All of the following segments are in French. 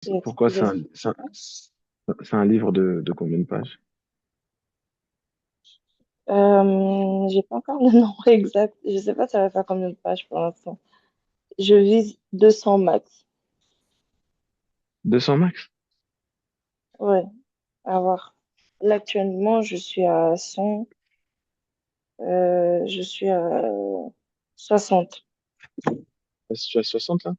C'est Pourquoi plus facile. c'est un livre de combien de pages? J'ai pas encore le nombre exact. Je sais pas ça va faire combien de pages pour l'instant. Je vise 200 max. 200 max? Ouais, à voir. Là, actuellement, je suis à 100. Je suis à 60. Tu as 60 là?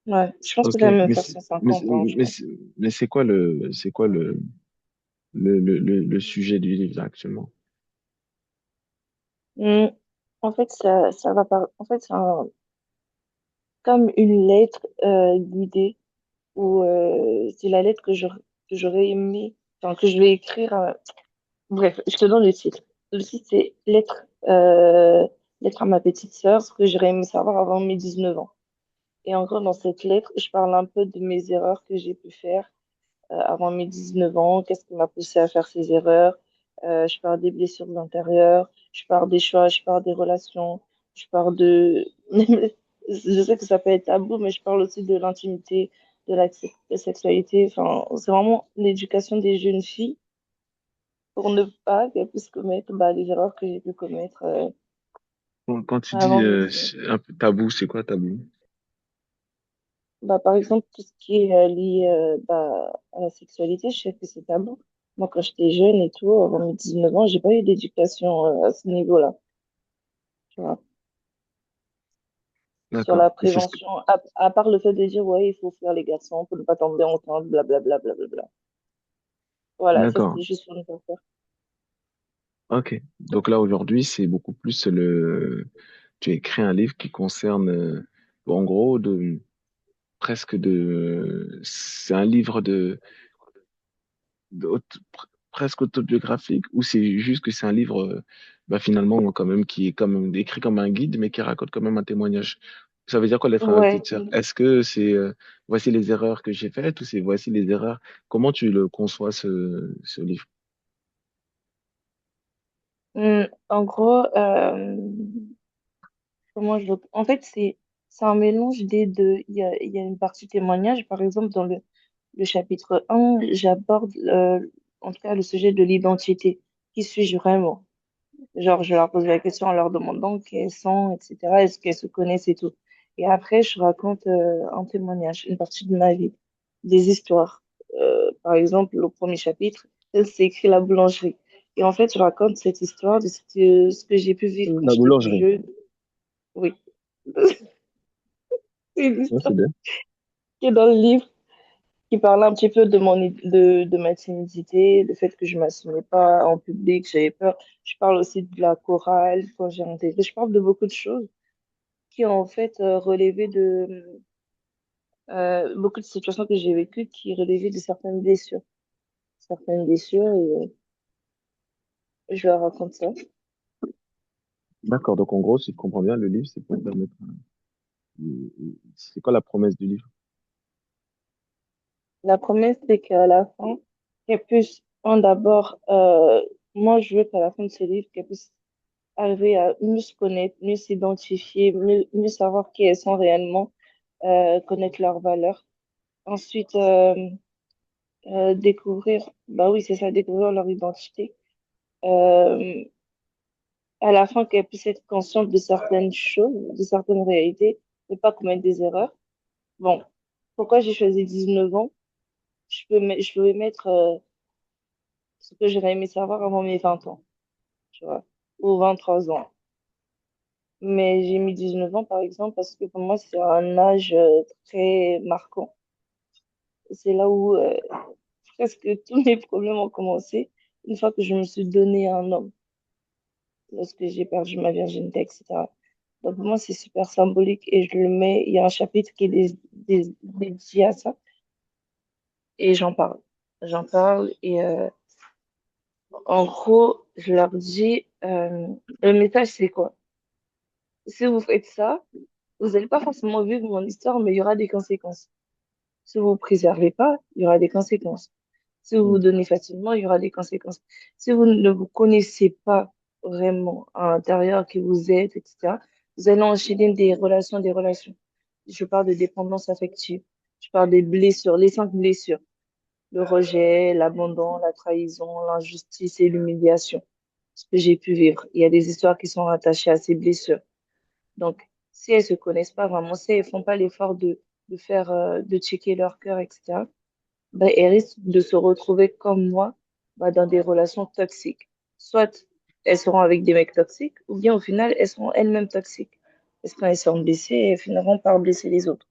Ouais, je pense que Ok, ça va me mais faire c'est mais, 150, c'est- hein, je mais, pense. c'est- mais c'est quoi le sujet du livre là actuellement? Hmm. En fait, ça va par... En fait, c'est comme une lettre guidée ou c'est la lettre que j'aurais aimé, enfin, que je vais écrire. Bref, je te donne le titre. Le titre, c'est Lettre à ma petite sœur, ce que j'aurais aimé savoir avant mes 19 ans. Et en gros, dans cette lettre, je parle un peu de mes erreurs que j'ai pu faire avant mes 19 ans, qu'est-ce qui m'a poussé à faire ces erreurs. Je parle des blessures intérieures, je parle des choix, je parle des relations, je parle de... Je sais que ça peut être tabou, mais je parle aussi de l'intimité, de la sexualité. Enfin, c'est vraiment l'éducation des jeunes filles pour ne pas qu'elles puissent commettre bah, les erreurs que j'ai pu commettre Quand tu dis avant mes 19 ans. c'est un peu tabou, c'est quoi tabou? Bah, par exemple, tout ce qui est lié bah, à la sexualité, je sais que c'est tabou. Moi, quand j'étais jeune et tout, avant mes 19 ans, j'ai pas eu d'éducation à ce niveau-là, tu vois. Sur D'accord. la Et c'est ce que prévention, à part le fait de dire, ouais, il faut faire les garçons pour ne pas tomber enceinte, blablabla, blablabla. Voilà, ça, D'accord. c'était juste pour ne pas faire. Ok. Donc là aujourd'hui, c'est beaucoup plus le tu as écrit un livre qui concerne en gros c'est un livre presque autobiographique ou c'est juste que c'est un livre bah, finalement quand même qui est quand même écrit comme un guide mais qui raconte quand même un témoignage. Ça veut dire quoi l'être un Ouais. teacher? Est-ce que c'est voici les erreurs que j'ai faites ou c'est voici les erreurs? Comment tu le conçois ce livre? En gros, en fait, c'est un mélange des deux. Il y a une partie témoignage, par exemple, dans le chapitre 1, j'aborde en tout cas le sujet de l'identité. Qui suis-je vraiment? Genre, je leur pose la question en leur demandant qui elles sont, etc. Est-ce qu'elles se connaissent et tout. Et après, je raconte un témoignage, une partie de ma vie, des histoires. Par exemple, le premier chapitre, c'est écrit la boulangerie. Et en fait, je raconte cette histoire de ce que j'ai pu vivre quand La j'étais plus boulangerie. jeune. Oui. C'est une Ouais, histoire c'est bien. qui est dans le livre, qui parle un petit peu de ma timidité, le fait que je m'assumais pas en public, j'avais peur. Je parle aussi de la chorale quand j'ai intégré. Je parle de beaucoup de choses qui ont en fait relevé de beaucoup de situations que j'ai vécues qui relevaient de certaines blessures. Certaines blessures et je leur raconte ça. D'accord. Donc en gros, si je comprends bien, le livre, c'est pour permettre. C'est quoi la promesse du livre? La promesse, c'est qu'à la fin, qu'elles puissent, d'abord, moi je veux qu'à la fin de ce livre, qu'elles puissent arriver à mieux se connaître, mieux s'identifier, mieux savoir qui elles sont réellement, connaître leurs valeurs. Ensuite, découvrir, bah oui, c'est ça, découvrir leur identité. Euh, à la fin, qu'elles puissent être conscientes de certaines choses, de certaines réalités, ne pas commettre des erreurs. Bon, pourquoi j'ai choisi 19 ans? Je peux mettre ce que j'aurais aimé savoir avant mes 20 ans, tu vois, ou 23 ans. Mais j'ai mis 19 ans, par exemple, parce que pour moi, c'est un âge très marquant. C'est là où presque tous mes problèmes ont commencé une fois que je me suis donné à un homme, lorsque j'ai perdu ma virginité, etc. Donc, pour moi, c'est super symbolique et je le mets. Il y a un chapitre qui est dédié à ça et j'en parle. J'en parle et en gros, je leur dis le message, c'est quoi? Si vous faites ça, vous n'allez pas forcément vivre mon histoire, mais il y aura des conséquences. Si vous ne vous préservez pas, il y aura des conséquences. Si vous vous Mm. donnez facilement, il y aura des conséquences. Si vous ne vous connaissez pas vraiment à l'intérieur qui vous êtes, etc., vous allez enchaîner des relations, des relations. Je parle de dépendance affective. Je parle des blessures, les 5 blessures. Le rejet, l'abandon, la trahison, l'injustice et l'humiliation. Ce que j'ai pu vivre. Il y a des histoires qui sont rattachées à ces blessures. Donc, si elles se connaissent pas vraiment, si elles font pas l'effort de faire, de checker leur cœur, etc., ben, elles risquent de se retrouver comme moi, ben, dans des relations toxiques. Soit elles seront avec des mecs toxiques, ou bien au final, elles seront elles-mêmes toxiques. Parce que quand elles seront blessées, elles finiront par blesser les autres.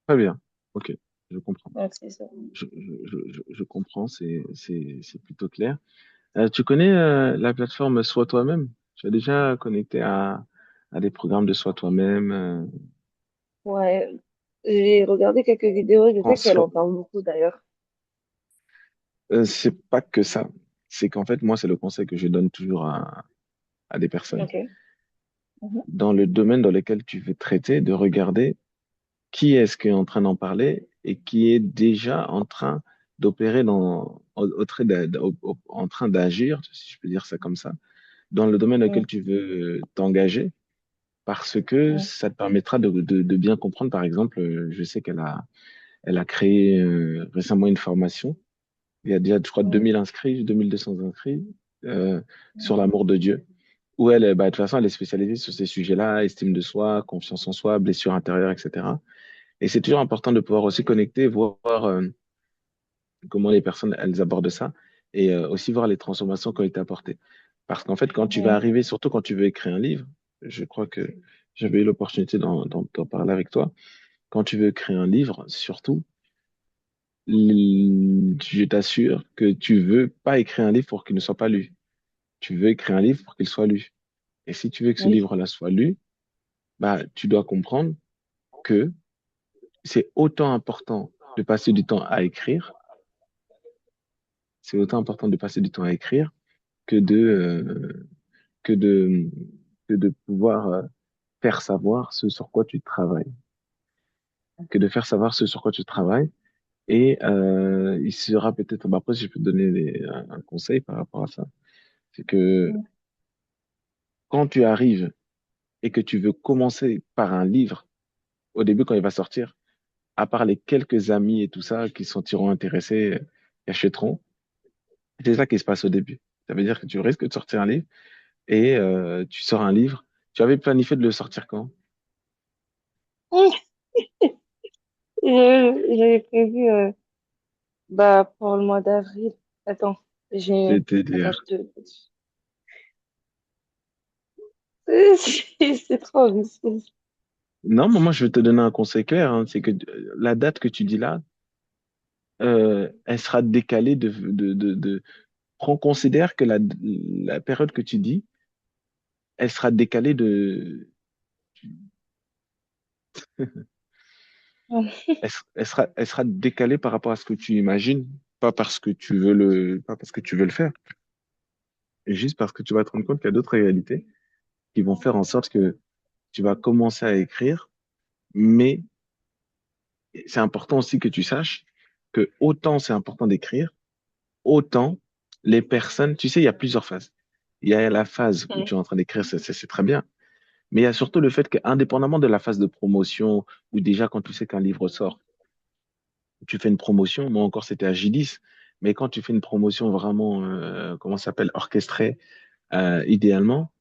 Très bien. Ok, je comprends. Donc, c'est ça. Je comprends, c'est plutôt clair. Tu connais la plateforme Sois toi-même? Tu as déjà connecté à des programmes de Sois toi-même? Ouais, j'ai regardé quelques vidéos, je Prends sais qu'elle soin- en parle beaucoup d'ailleurs. C'est pas que ça. C'est qu'en fait, moi, c'est le conseil que je donne toujours à des personnes. Ok. Mhm. Dans le domaine dans lequel tu veux traiter, de regarder qui est-ce qui est en train d'en parler et qui est déjà en train d'opérer en train d'agir, si je peux dire ça comme ça, dans le domaine dans lequel Mhm. tu veux t'engager, parce que Mhm. ça te permettra de bien comprendre. Par exemple, je sais elle a créé récemment une formation. Il y a déjà, je crois, Mhm. 2000 inscrits, 2200 inscrits euh, Mhm. sur l'amour de Dieu, où elle, bah, de toute façon, elle est spécialisée sur ces sujets-là, estime de soi, confiance en soi, blessure intérieure, etc. Et c'est toujours important de pouvoir aussi connecter, voir comment les personnes, elles abordent ça, et aussi voir les transformations qui ont été apportées. Parce qu'en fait, quand tu vas Mhm. arriver, surtout quand tu veux écrire un livre, je crois que j'avais eu l'opportunité d'en parler avec toi, quand tu veux créer un livre, surtout, je t'assure que tu veux pas écrire un livre pour qu'il ne soit pas lu. Tu veux écrire un livre pour qu'il soit lu. Et si tu veux que ce Oui. livre-là soit lu, bah, tu dois comprendre que c'est autant important de passer du temps à écrire, c'est autant important de passer du temps à écrire que que de, que de pouvoir faire savoir ce sur quoi tu travailles, que de faire savoir ce sur quoi tu travailles. Et il sera peut-être, bah après, si je peux te donner un conseil par rapport à ça, c'est que Mhm. quand tu arrives et que tu veux commencer par un livre, au début, quand il va sortir, à part les quelques amis et tout ça qui se sentiront intéressés, qui achèteront, c'est ça qui se passe au début. Ça veut dire que tu risques de sortir un livre et tu sors un livre. Tu avais planifié de le sortir quand? J'avais prévu bah, pour le mois d'avril. Attends, j'ai. Attends, C'est-à-dire. C'est trop difficile. Non, mais moi, je vais te donner un conseil clair, hein, c'est que la date que tu dis là, elle sera décalée Prends considère que la période que tu dis, elle sera décalée elle sera décalée par rapport à ce que tu imagines, pas parce que tu veux le faire, juste parce que tu vas te rendre compte qu'il y a d'autres réalités qui vont faire en sorte que tu vas commencer à écrire, mais c'est important aussi que tu saches que autant c'est important d'écrire, autant les personnes, tu sais, il y a plusieurs phases. Il y a la phase où tu es en train d'écrire, c'est très bien. Mais il y a surtout le fait qu'indépendamment de la phase de promotion, ou déjà quand tu sais qu'un livre sort, tu fais une promotion, moi encore c'était à J10, mais quand tu fais une promotion vraiment, comment ça s'appelle, orchestrée, idéalement,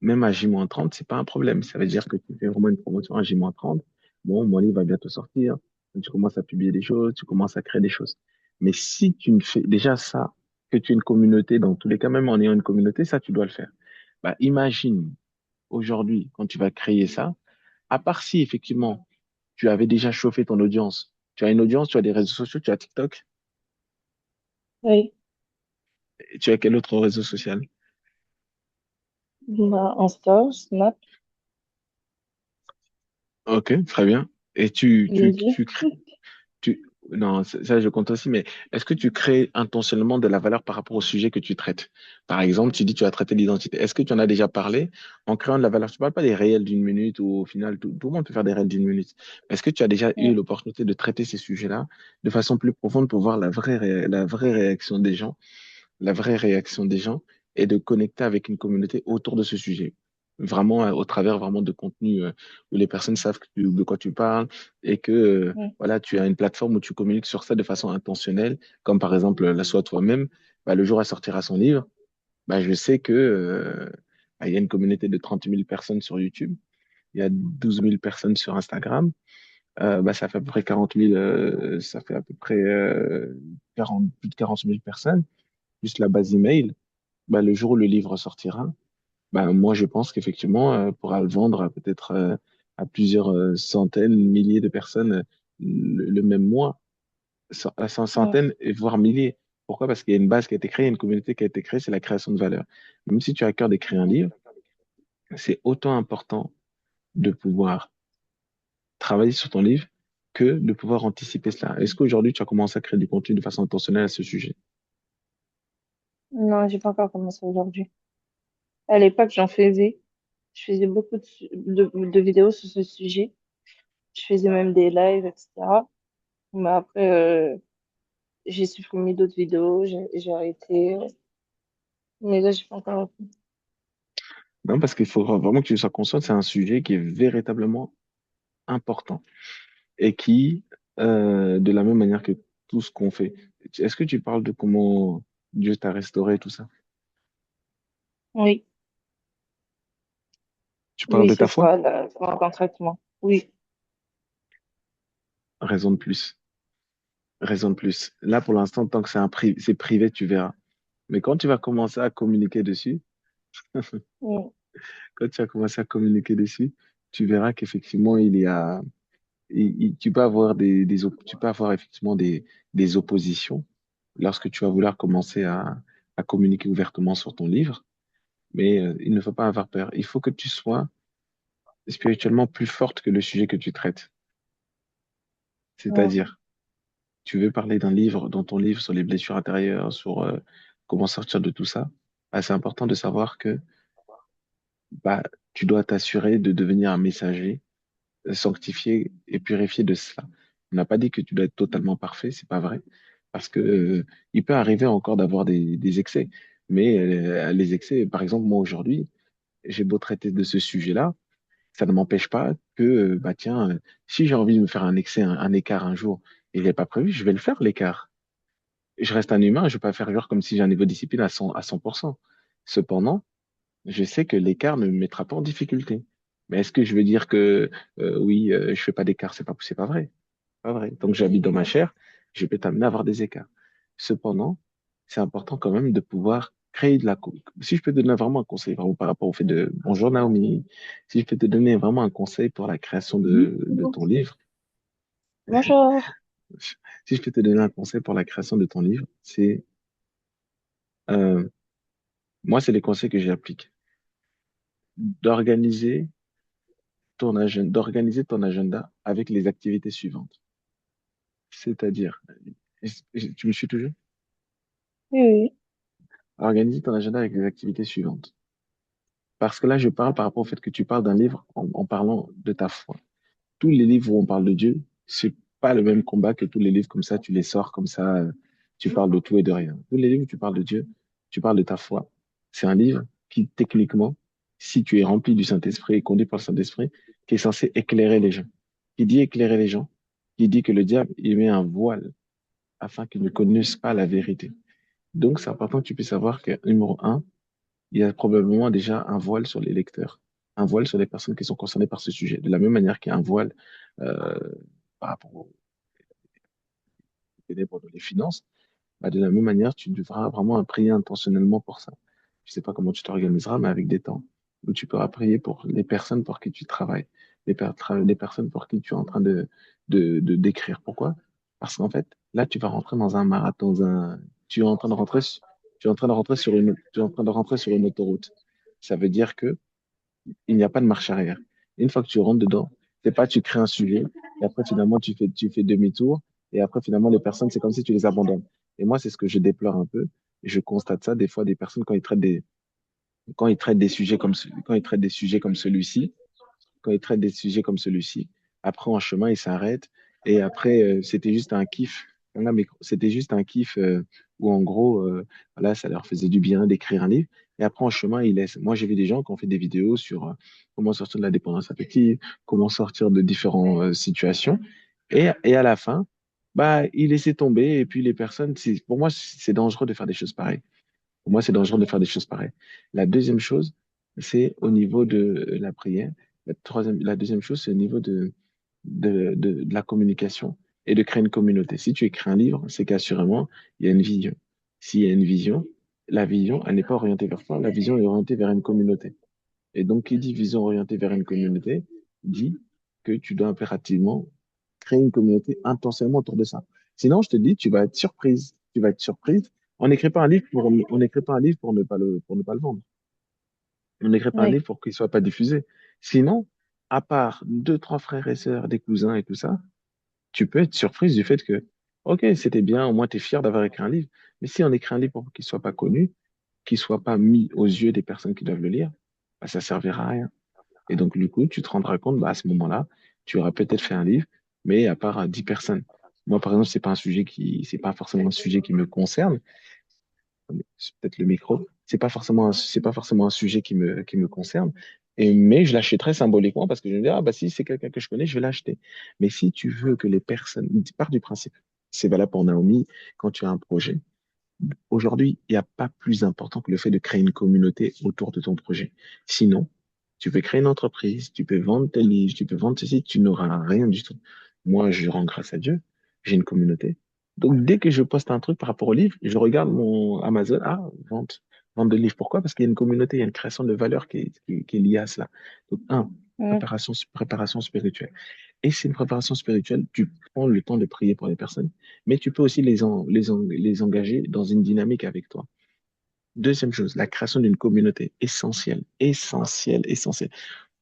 même à J-30, c'est pas un problème. Ça veut dire que tu fais vraiment une promotion à J-30. Bon, mon livre va bientôt sortir. Tu commences à publier des choses, tu commences à créer des choses. Mais si tu ne fais déjà ça, que tu es une communauté, dans tous les cas, même en ayant une communauté, ça, tu dois le faire. Bah, imagine aujourd'hui, quand tu vas créer ça, à part si effectivement tu avais déjà chauffé ton audience, tu as une audience, tu as des réseaux sociaux, tu as TikTok, Oui. et tu as quel autre réseau social? Bah, Insta, Snap, Ok, très bien. Et LinkedIn. tu, non, ça je compte aussi, mais est-ce que tu crées intentionnellement de la valeur par rapport au sujet que tu traites? Par exemple, tu dis tu as traité l'identité. Est-ce que tu en as déjà parlé en créant de la valeur? Je ne parle pas des réels d'une minute où au final tout le monde peut faire des réels d'une minute. Est-ce que tu as déjà eu Mm. l'opportunité de traiter ces sujets-là de façon plus profonde pour voir la vraie réaction des gens, la vraie réaction des gens et de connecter avec une communauté autour de ce sujet? vraiment au travers vraiment de contenus où les personnes savent de quoi tu parles et que Mm. voilà, tu as une plateforme où tu communiques sur ça de façon intentionnelle, comme par exemple la soit toi-même, bah, le jour où elle sortira son livre, bah, je sais que bah, il y a une communauté de 30 000 personnes sur YouTube, il y a 12 000 personnes sur Instagram, bah, ça fait à peu près 40 000, ça fait à peu près plus de 40 000 personnes, juste la base email. Bah, le jour où le livre sortira, bah, moi, je pense qu'effectivement, pourra le vendre peut-être à plusieurs centaines, milliers de personnes le même mois, à Mm. centaines et voire milliers. Pourquoi? Parce qu'il y a une base qui a été créée, une communauté qui a été créée, c'est la création de valeur. Même si tu as à cœur d'écrire un livre, c'est autant important de pouvoir travailler sur ton livre que de pouvoir anticiper cela. Est-ce qu'aujourd'hui, tu as commencé à créer du contenu de façon intentionnelle à ce sujet? Non, j'ai pas encore commencé aujourd'hui. À l'époque, j'en faisais. Je faisais beaucoup de vidéos sur ce sujet. Je faisais même des lives, etc. Mais après, j'ai supprimé d'autres vidéos, j'ai arrêté. Mais là, j'ai pas encore repris. Non, parce qu'il faudra vraiment que tu sois conscient, c'est un sujet qui est véritablement important et qui, de la même manière que tout ce qu'on fait, est-ce que tu parles de comment Dieu t'a restauré, tout ça? Oui, Tu parles oui, de c'est ta foi? ça, là, concrètement. Oui. Raison de plus. Raison de plus. Là, pour l'instant, tant que c'est privé, tu verras. Mais quand tu vas commencer à communiquer dessus, Mm. quand tu vas commencer à communiquer dessus, tu verras qu'effectivement, tu peux avoir tu peux avoir effectivement des oppositions lorsque tu vas vouloir commencer à communiquer ouvertement sur ton livre. Mais il ne faut pas avoir peur. Il faut que tu sois spirituellement plus forte que le sujet que tu traites. Mm. C'est-à-dire, tu veux parler d'un livre, dans ton livre sur les blessures intérieures, sur comment sortir de tout ça, bah, c'est important de savoir que bah, tu dois t'assurer de devenir un messager sanctifié et purifié de cela. On n'a pas dit que tu dois être totalement parfait, c'est pas vrai, parce que il peut arriver encore d'avoir des excès. Mais les excès, par exemple, moi aujourd'hui, j'ai beau traiter de ce sujet-là, ça ne m'empêche pas que, bah tiens, si j'ai envie de me faire un excès, un écart un jour, et il n'est pas prévu, je vais le faire, l'écart. Je reste un humain, je ne vais pas faire genre comme si j'ai un niveau de discipline à 100%. Cependant, je sais que l'écart ne me mettra pas en difficulté. Mais est-ce que je veux dire que oui, je fais pas d'écart, c'est pas vrai. Pas vrai. Tant que j'habite dans ma Mm. chair, je peux t'amener à avoir des écarts. Cependant, c'est important quand même de pouvoir créer de la... Si je peux te donner vraiment un conseil vraiment par rapport au fait de... Bonjour Naomi. Si je peux te donner vraiment un conseil pour la création de ton livre, Bonjour. si je peux te donner un conseil pour la création de ton livre, c'est... euh, moi, c'est les conseils que j'applique. D'organiser d'organiser ton agenda avec les activités suivantes. C'est-à-dire, tu me suis toujours? Oui, oui. Organiser ton agenda avec les activités suivantes. Parce que là, je parle par rapport au fait que tu parles d'un livre en parlant de ta foi. Tous les livres où on parle de Dieu, c'est pas le même combat que tous les livres comme ça, tu les sors comme ça, tu parles de tout et de rien. Tous les livres où tu parles de Dieu, tu parles de ta foi. C'est un livre qui, techniquement, si tu es rempli du Saint-Esprit et conduit par le Saint-Esprit, qui est censé éclairer les gens. Qui dit éclairer les gens, qui dit que le diable, il met un voile afin qu'ils ne connaissent pas la vérité. Donc, c'est important que tu puisses savoir que, numéro un, il y a probablement déjà un voile sur les lecteurs, un voile sur les personnes qui sont concernées par ce sujet. De la même manière qu'il y a un voile euh, par rapport aux ténèbres de les finances, bah, de la même manière, tu devras vraiment prier intentionnellement pour ça. Je ne sais pas comment tu t'organiseras, mais avec des temps où tu pourras prier pour les personnes pour qui tu travailles, les personnes pour qui tu es en train d'écrire. Pourquoi? Parce qu'en fait, là, tu vas rentrer dans un marathon, tu es en train de rentrer, tu es en train de rentrer sur tu es en train de rentrer sur une autoroute. Ça veut dire que il n'y a pas de marche arrière. Une fois que tu rentres dedans, c'est pas tu crées un sujet et après finalement tu fais demi-tour et après finalement les personnes, c'est comme si tu les abandonnes. Et moi, c'est ce que je déplore un peu. Et je constate ça des fois des personnes quand ils traitent des sujets quand ils traitent des sujets comme celui-ci, quand ils traitent des sujets comme celui-ci, après en chemin, ils s'arrêtent et après c'était juste un kiff. Voilà, mais c'était juste un kiff où en gros, voilà, ça leur faisait du bien d'écrire un livre. Et après, en chemin, ils laissent. Moi, j'ai vu des gens qui ont fait des vidéos sur comment sortir de la dépendance affective, comment sortir de différentes situations. Et à la fin, bah, ils laissaient tomber. Et puis, les personnes, pour moi, c'est dangereux de faire des choses pareilles. Pour moi, c'est dangereux de faire des choses pareilles. La deuxième chose, c'est au niveau de la prière. La deuxième chose, c'est au niveau de la communication et de créer une communauté. Si tu écris un livre, c'est qu'assurément, il y a une vision. S'il y a une vision, la vision, elle n'est pas orientée vers toi, la vision est orientée vers une communauté. Et donc, qui dit vision orientée vers une communauté, dit que tu dois impérativement créer une communauté intentionnellement autour de ça. Sinon, je te dis, tu vas être surprise. Tu vas être surprise. On n'écrit pas un livre pour ne pas le vendre. On n'écrit pas un Oui, livre pour qu'il ne soit pas diffusé. Sinon, à part deux, trois frères et sœurs, des cousins et tout ça, tu peux être surprise du fait que, OK, c'était bien, au moins tu es fier d'avoir écrit un livre. Mais si on écrit un livre pour qu'il ne soit pas connu, qu'il ne soit pas mis aux yeux des personnes qui doivent le lire, bah, ça ne servira à rien. Et donc, du coup, tu te rendras compte, bah, à ce moment-là, tu auras peut-être fait un livre, mais à part 10 personnes. Moi, par exemple, c'est pas forcément un sujet qui me concerne. C'est peut-être le micro. C'est pas forcément un sujet qui me concerne. Mais je l'achèterai symboliquement parce que je me dis, ah, bah, si c'est quelqu'un que je connais, je vais l'acheter. Mais si tu veux que les personnes, part du principe, c'est valable pour Naomi, quand tu as un projet, aujourd'hui, il n'y a pas plus important que le fait de créer une communauté autour de ton projet. Sinon, tu peux créer une entreprise, tu peux vendre tes livres, tu peux vendre ceci, tu n'auras rien du tout. Moi, je rends grâce à Dieu, j'ai une communauté. Donc, dès que je poste un truc par rapport au livre, je regarde mon Amazon, ah, vente de livres. Pourquoi? Parce qu'il y a une communauté, il y a une création de valeur qui est liée à cela. Donc, oui, préparation spirituelle. Et c'est une préparation spirituelle, tu prends le temps de prier pour les personnes, mais tu peux aussi les engager dans une dynamique avec toi. Deuxième chose, la création d'une communauté essentielle, essentielle, essentielle.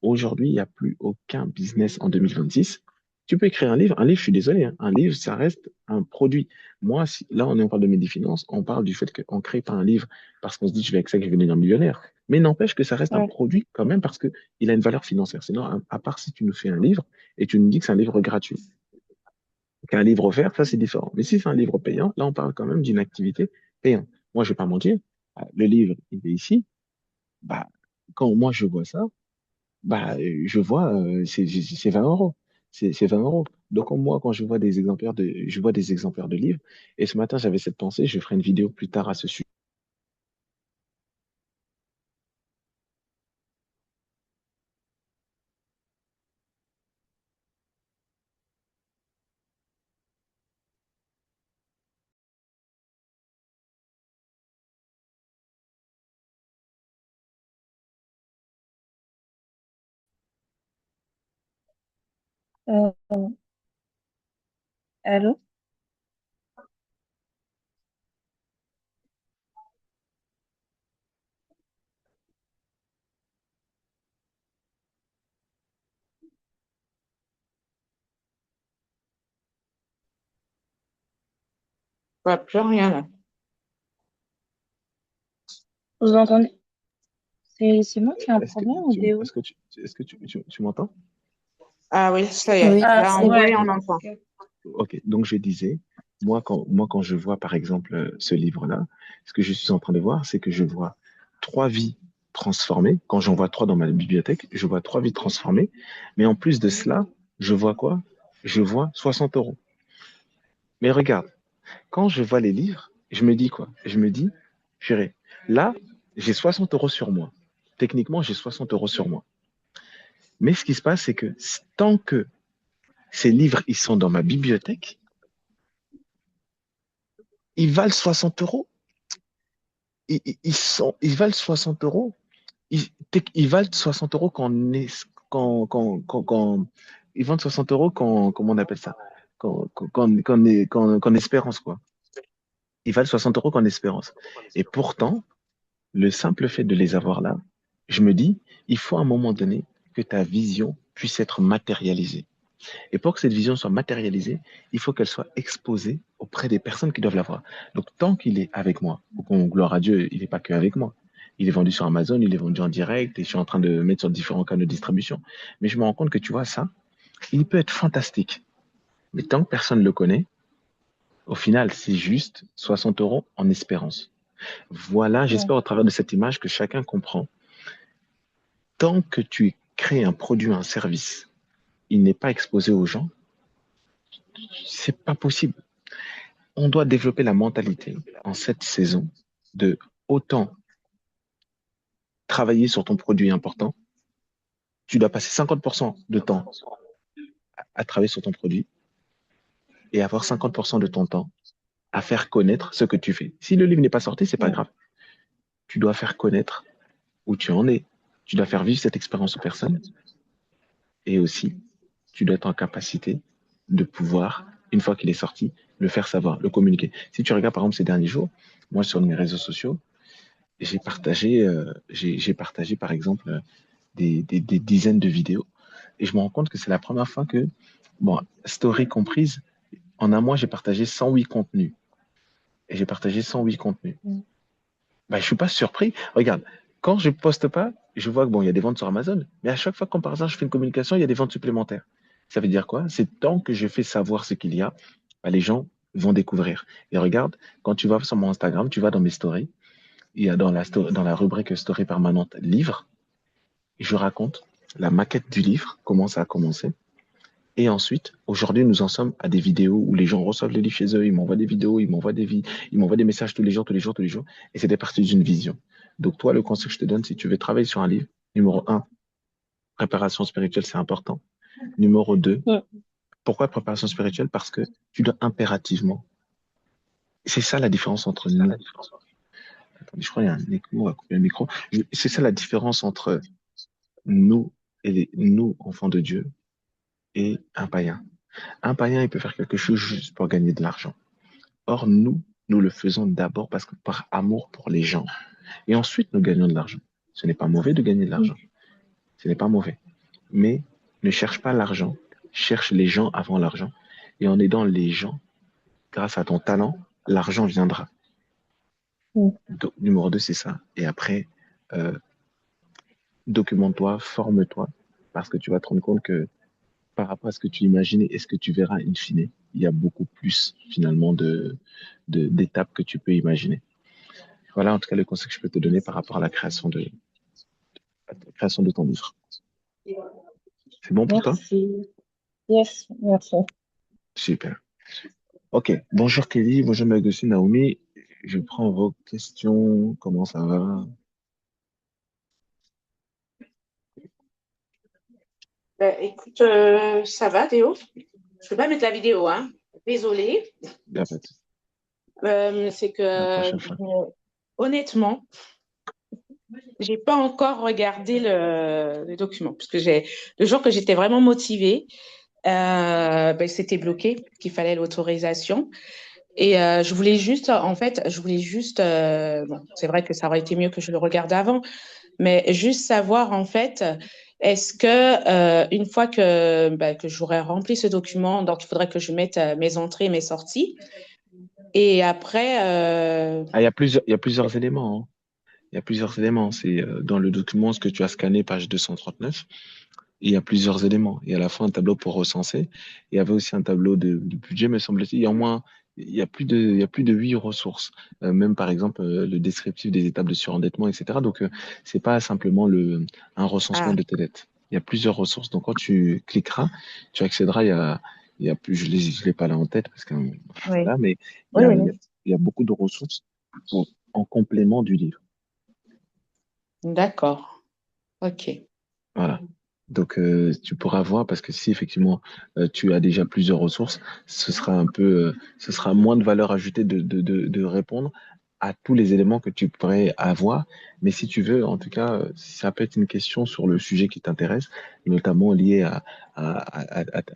Aujourd'hui, il n'y a plus aucun business en 2026. Tu peux écrire un livre. Un livre, je suis désolé, hein, un livre, ça reste un produit. Moi, là, on parle de Medifinance, on parle du fait qu'on ne crée pas un livre parce qu'on se dit, je vais avec ça que je vais devenir millionnaire. Mais n'empêche que ça reste un oui, produit quand même parce qu'il a une valeur financière. Sinon, à part si tu nous fais un livre et tu nous dis que c'est un livre gratuit. Qu'un livre offert, ça c'est différent. Mais si c'est un livre payant, là on parle quand même d'une activité payante. Moi, je vais pas mentir, le livre, il est ici. Bah, quand moi je vois ça, bah, je vois, c'est 20 euros. C'est 20 euros. Donc, moi, quand je vois des exemplaires de livres, et ce matin, j'avais cette pensée, je ferai une vidéo plus tard à ce sujet. Euh, allô? Ouais, plus rien là. Vous entendez? C'est moi qui ai un problème ou Déo? Tu m'entends? Ah oui, ça y est. Oui. Ah, Là, oui, ouais. on entend. Ok. Ok, donc je disais, moi, quand je vois par exemple ce livre-là, ce que je suis en train de voir, c'est que je vois trois vies transformées. Quand j'en vois trois dans ma bibliothèque, je vois trois vies transformées. Mais en plus de cela, je vois quoi? Je vois 60 euros. Mais regarde, quand je vois les livres, je me dis quoi? Je me dis, purée, là, j'ai 60 euros sur moi. Techniquement, j'ai 60 euros sur moi. Mais ce qui se passe, c'est que tant que ces livres, ils sont dans ma bibliothèque, ils valent 60 euros. Ils valent 60 euros. Ils valent 60 euros ils vendent 60 euros comment on appelle ça? Qu'en espérance, quoi. Ils valent 60 euros qu'en espérance. Et pourtant, le simple fait de les avoir là, je me dis, il faut à un moment donné que ta vision puisse être matérialisée. Et pour que cette vision soit matérialisée, il faut qu'elle soit exposée auprès des personnes qui doivent la voir. Donc, tant qu'il est avec moi, gloire à Dieu, il n'est pas que avec moi. Il est vendu sur Amazon, il est vendu en direct et je suis en train de mettre sur différents canaux de distribution. Mais je me rends compte que tu vois, ça, il peut être fantastique. Mais tant que personne ne le connaît, au final, c'est juste 60 euros en espérance. Voilà, Ouais. j'espère au travers de cette image que chacun comprend. Tant que tu crées un produit, un service, il n'est pas exposé aux gens, c'est pas possible. On doit développer la mentalité en cette saison de autant travailler sur ton produit important, tu dois passer 50% de temps à travailler sur ton produit et avoir 50% de ton temps à faire connaître ce que tu fais. Si le livre n'est pas sorti, c'est pas Ouais. grave. Tu dois faire connaître où tu en es. Tu dois faire vivre cette expérience aux personnes et aussi, tu dois être en capacité de pouvoir, une fois qu'il est sorti, le faire savoir, le communiquer. Si tu regardes par exemple ces derniers jours, moi sur mes réseaux sociaux, j'ai partagé par exemple des dizaines de vidéos et je me rends compte que c'est la première fois que, bon, story comprise, en un mois, j'ai partagé 108 contenus. Et j'ai partagé 108 contenus. Mm. Bah, je suis pas surpris. Regarde, quand je poste pas, je vois que bon, il y a des ventes sur Amazon, mais à chaque fois, quand par exemple je fais une communication, il y a des ventes supplémentaires. Ça veut dire quoi? C'est tant que je fais savoir ce qu'il y a, bah, les gens vont découvrir. Et regarde, quand tu vas sur mon Instagram, tu vas dans mes stories, il y a dans la rubrique story permanente livre, je raconte la maquette du livre, comment ça a commencé. Et ensuite, aujourd'hui, nous en sommes à des vidéos où les gens reçoivent les livres chez eux, ils m'envoient des vidéos, ils m'envoient des messages tous les jours, tous les jours, tous les jours. Et c'était parti d'une vision. Donc, toi, le conseil que je te donne, si tu veux travailler sur un livre, numéro un, préparation spirituelle, c'est important. Numéro deux, Ouais. pourquoi préparation spirituelle? Parce que tu dois impérativement. C'est ça la différence entre nous. Attendez, je crois qu'il y a un écho, on va couper le micro. C'est ça la différence entre nous nous, enfants de Dieu, et un païen. Un païen, il peut faire quelque chose juste pour gagner de l'argent. Or, nous le faisons d'abord parce que par amour pour les gens. Et ensuite, nous gagnons de l'argent. Ce n'est pas mauvais de gagner de l'argent. Ce n'est pas mauvais. Mais ne cherche pas l'argent. Cherche les gens avant l'argent. Et en aidant les gens, grâce à ton talent, l'argent viendra. Mm. Donc, numéro 2, c'est ça. Et après, euh, documente-toi, forme-toi, parce que tu vas te rendre compte que par rapport à ce que tu imaginais et ce que tu verras in fine, il y a beaucoup plus finalement d'étapes que tu peux imaginer. Voilà en tout cas le conseil que je peux te donner par rapport à la création de ton livre. C'est bon pour toi? Merci. Yes, merci. Super. Ok. Bonjour Kelly, bonjour Magusi, Naomi. Je prends vos questions. Comment ça va? Écoute, ça va, Théo? Je peux pas mettre la vidéo, hein. Désolée. Il n'y a pas de souci. C'est La que, prochaine fois. honnêtement, j'ai pas encore regardé le document parce que le jour que j'étais vraiment motivée, ben, c'était bloqué, qu'il fallait l'autorisation. Et je voulais juste, en fait, bon, c'est vrai que ça aurait été mieux que je le regarde avant, mais juste savoir, en fait, est-ce que une fois que j'aurai rempli ce document, donc il faudrait que je mette mes entrées et mes sorties. Et après, Ah, il y a plusieurs éléments, hein. Il y a plusieurs éléments. C'est dans le document, ce que tu as scanné, page 239. Il y a plusieurs éléments. Il y a à la fois un tableau pour recenser. Il y avait aussi un tableau de budget, me semble-t-il. Il y a au moins, il y a plus de 8 ressources. Même par exemple, le descriptif des étapes de surendettement, etc. Donc, c'est pas simplement un recensement ah, de tes dettes. Il y a plusieurs ressources. Donc, quand tu cliqueras, tu accéderas. Il y a plus, je l'ai pas là en tête parce que oui, voilà, mais oui, oui, il y a beaucoup de ressources en complément du livre. d'accord, ok. Voilà. Donc, tu pourras voir parce que si effectivement tu as déjà plusieurs ressources, ce sera moins de valeur ajoutée de répondre à tous les éléments que tu pourrais avoir. Mais si tu veux, en tout cas, ça peut être une question sur le sujet qui t'intéresse, notamment lié à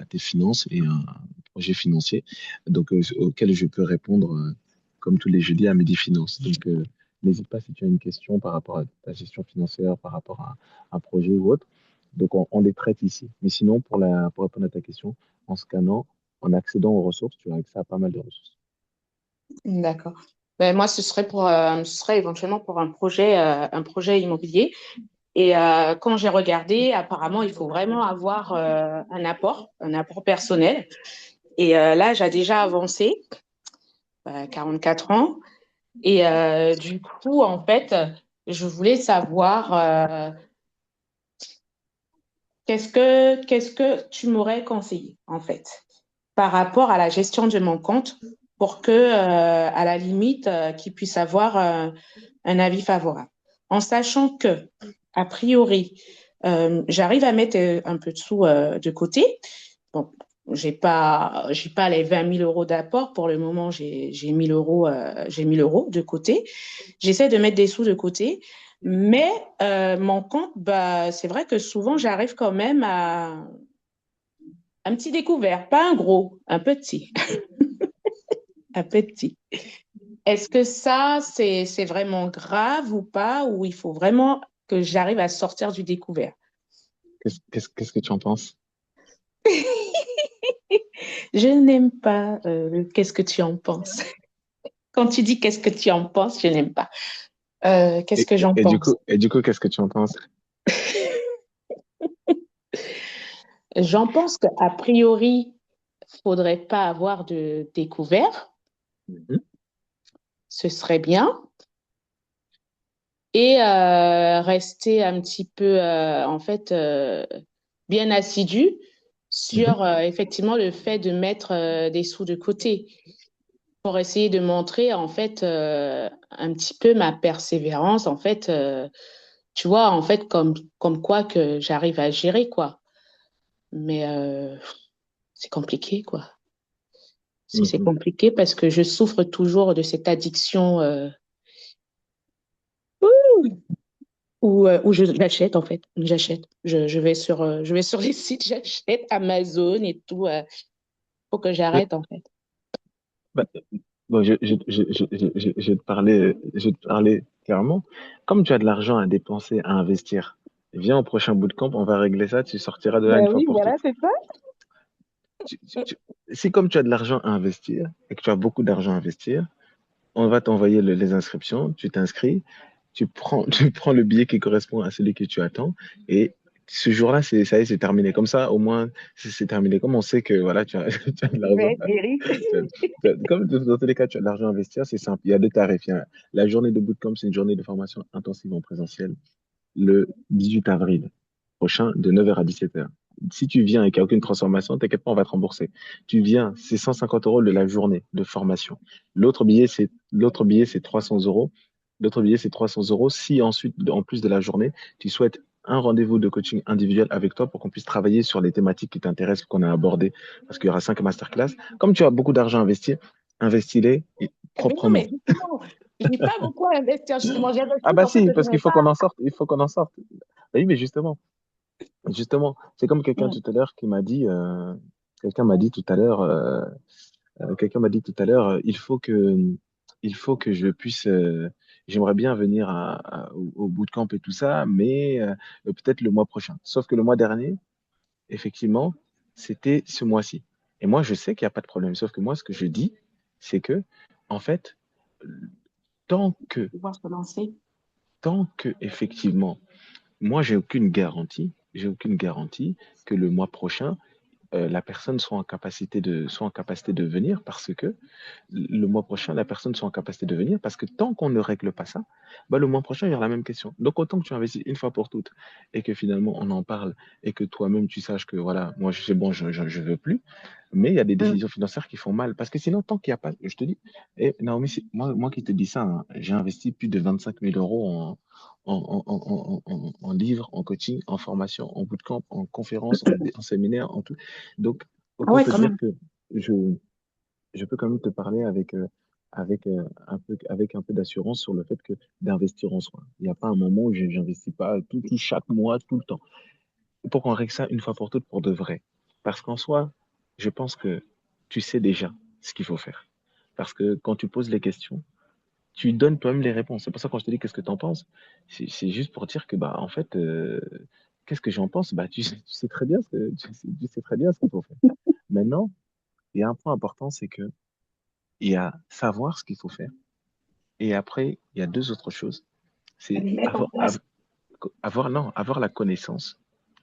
tes finances et à un projet financier, donc auquel je peux répondre comme tous les jeudis à Midi Finance. Donc, n'hésite pas si tu as une question par rapport à ta gestion financière, par rapport à un projet ou autre. Donc, on les traite ici. Mais sinon, pour répondre à ta question, en scannant, en accédant aux ressources, tu as accès à pas mal de ressources. D'accord. Ben, moi, ce serait éventuellement pour un projet immobilier. Et quand j'ai regardé, apparemment, il faut vraiment avoir un apport personnel. Et là, j'ai déjà avancé, 44 ans. Et du coup, en fait, je voulais savoir qu'est-ce que tu m'aurais conseillé, en fait, par rapport à la gestion de mon compte pour que, à la limite, qu'il puisse avoir un avis favorable. En sachant que, a priori, j'arrive à mettre un peu de sous de côté. Bon, j'ai pas les 20 000 € d'apport. Pour le moment, j'ai 1 000 €, j'ai 1 000 € de côté. J'essaie de mettre des sous de côté, mais mon compte, bah, c'est vrai que souvent, j'arrive quand même à un petit découvert, pas un gros, un petit, un petit. Est-ce que ça, c'est vraiment grave ou pas, ou il faut vraiment que j'arrive à sortir du découvert? Qu'est-ce que tu en penses? Je n'aime pas qu'est-ce que tu en penses. Quand tu dis qu'est-ce que tu en penses, je n'aime pas. Qu'est-ce Et, que j'en et du pense? coup, et du coup, qu'est-ce que tu en penses? J'en pense qu'a priori, faudrait pas avoir de découvert, Mhm. ce serait bien. Et rester un petit peu, en fait, bien assidu Mhm. sur effectivement le fait de mettre des sous de côté pour essayer de montrer en fait un petit peu ma persévérance, en fait, tu vois, en fait, comme quoi que j'arrive à gérer, quoi. Mais c'est compliqué, quoi. C'est Mhm. compliqué parce que je souffre toujours de cette addiction où j'achète, en fait. J'achète. Je vais sur les sites, j'achète Amazon et tout. Faut que Ouais. j'arrête, en fait. Bah, bon, je vais je vais te parler clairement. Comme tu as de l'argent à dépenser, à investir, viens au prochain bootcamp, on va régler ça, tu sortiras de là une Ben fois oui, pour voilà, toutes. c'est ça. Si comme tu as de l'argent à investir et que tu as beaucoup d'argent à investir, on va t'envoyer les inscriptions, tu t'inscris, tu prends le billet qui correspond à celui que tu attends et ce jour-là, ça y est, c'est terminé. Comme ça, au moins, c'est terminé. Comme on sait que voilà, tu as, tu as de Je vais l'argent, être guérie. comme dans tous les cas, tu as de l'argent à investir, c'est simple. Il y a deux tarifs. La journée de bootcamp, c'est une journée de formation intensive en présentiel le 18 avril prochain de 9h à 17h. Si tu viens et qu'il n'y a aucune transformation, t'inquiète pas, on va te rembourser. Tu viens, c'est 150 € de la journée de formation. L'autre billet, c'est 300 euros. L'autre billet, c'est 300 euros. Si ensuite, en plus de la journée, tu souhaites un rendez-vous de coaching individuel avec toi pour qu'on puisse travailler sur les thématiques qui t'intéressent, qu'on a abordées, parce qu'il y aura 5 masterclass. Comme tu as beaucoup d'argent à investir, investis-les Mais non, proprement. mais justement, je n'ai pas beaucoup à investir, justement. Ah J'investis bah dans ce si, que je parce qu'il n'ai faut qu'on pas. en sorte, il faut qu'on en sorte. Bah oui, mais justement, c'est comme quelqu'un Mm. tout à l'heure qui m'a dit, quelqu'un m'a dit tout à l'heure, quelqu'un m'a dit tout à l'heure, il faut que je puisse, j'aimerais bien venir au bootcamp et tout ça, mais peut-être le mois prochain. Sauf que le mois dernier, effectivement, c'était ce mois-ci. Et moi, je sais qu'il n'y a pas de problème. Sauf que moi, ce que je dis, c'est que, en fait, tant que, Pouvoir se lancer. tant que, effectivement, moi, j'ai aucune garantie que le mois prochain, la personne soit en capacité de venir parce que le mois prochain, la personne soit en capacité de venir parce que tant qu'on ne règle pas ça, bah, le mois prochain, il y aura la même question. Donc, autant que tu investis une fois pour toutes et que finalement, on en parle et que toi-même, tu saches que voilà, moi, c'est bon, je veux plus. Mais il y a des Mm. décisions financières qui font mal parce que sinon, tant qu'il n'y a pas, je te dis, et Naomi, moi qui te dis ça, hein, j'ai investi plus de 25 000 € en livres, en coaching, en formation, en bootcamp, en conférences, en séminaire, en tout. Donc, Ah autant ouais, te quand dire même. que je, je peux quand même te parler avec un peu d'assurance sur le fait que d'investir en soi. Il n'y a pas un moment où j'investis pas chaque mois, tout le temps. Pour qu'on règle ça une fois pour toutes pour de vrai. Parce qu'en soi, je pense que tu sais déjà ce qu'il faut faire. Parce que quand tu poses les questions, tu donnes toi-même les réponses. C'est pour ça que quand je te dis qu'est-ce que tu en penses, c'est juste pour dire que bah en fait, qu'est-ce que j'en pense? Bah tu sais très bien tu sais très bien ce qu'il faut faire. Maintenant, il y a un point important, c'est que il y a savoir ce qu'il faut faire. Et après, il y a deux autres choses. À C'est les mettre en place. non, avoir la connaissance.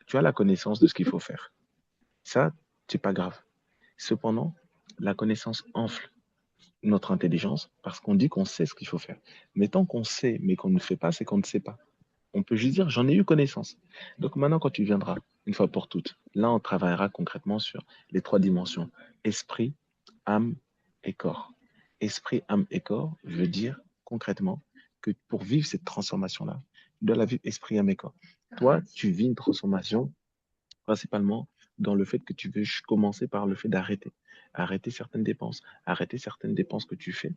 Tu as la connaissance de ce qu'il faut faire. Ça, c'est pas grave. Cependant, la connaissance enfle. notre intelligence parce qu'on dit qu'on sait ce qu'il faut faire. Mais tant qu'on sait, mais qu'on ne fait pas, c'est qu'on ne sait pas. On peut juste dire, j'en ai eu connaissance. Donc maintenant, quand tu viendras, une fois pour toutes, là, on travaillera concrètement sur les trois dimensions. Esprit, âme et corps. Esprit, âme et corps veut dire concrètement que pour vivre cette transformation-là, tu dois la vivre esprit, âme et corps. Toi, tu vis une transformation principalement dans le fait que tu veux commencer par le fait d'arrêter. Arrêter certaines dépenses. Arrêter certaines dépenses que tu fais.